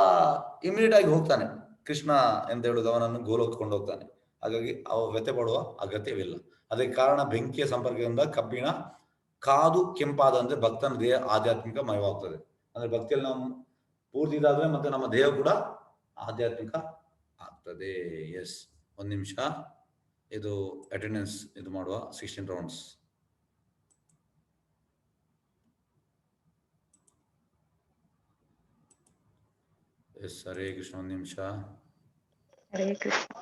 ಇಮಿಡಿಯೇಟ್ ಆಗಿ ಹೋಗ್ತಾನೆ, ಕೃಷ್ಣ ಅಂತ ಹೇಳುದು ಅವನನ್ನು ಗೋಲೋಕ್ಕೊಂಡು ಹೋಗ್ತಾನೆ. ಹಾಗಾಗಿ ಅವ ವ್ಯಥೆ ಪಡುವ ಅಗತ್ಯವಿಲ್ಲ. ಅದಕ್ಕೆ ಕಾರಣ ಬೆಂಕಿಯ ಸಂಪರ್ಕದಿಂದ ಕಬ್ಬಿಣ ಕಾದು ಕೆಂಪಾದಂದ್ರೆ ಭಕ್ತನ ದೇಹ ಆಧ್ಯಾತ್ಮಿಕ ಮಯವಾಗ್ತದೆ. ಅಂದ್ರೆ ಭಕ್ತಿಯಲ್ಲಿ ನಾವು ಪೂರ್ತಿ ಇದಾದ್ರೆ ಮತ್ತೆ ನಮ್ಮ ದೇಹ ಕೂಡ ಆಧ್ಯಾತ್ಮಿಕ ಆಗ್ತದೆ. ಎಸ್, ಒಂದ್ ನಿಮಿಷ, ಇದು ಅಟೆಂಡೆನ್ಸ್ ಇದು ಮಾಡುವ 16 ರೌಂಡ್ಸ್. ಎಸ್, ಹರೇ ಕೃಷ್ಣ, ಒಂದ್ ನಿಮಿಷ. ಹರೇ ಕೃಷ್ಣ.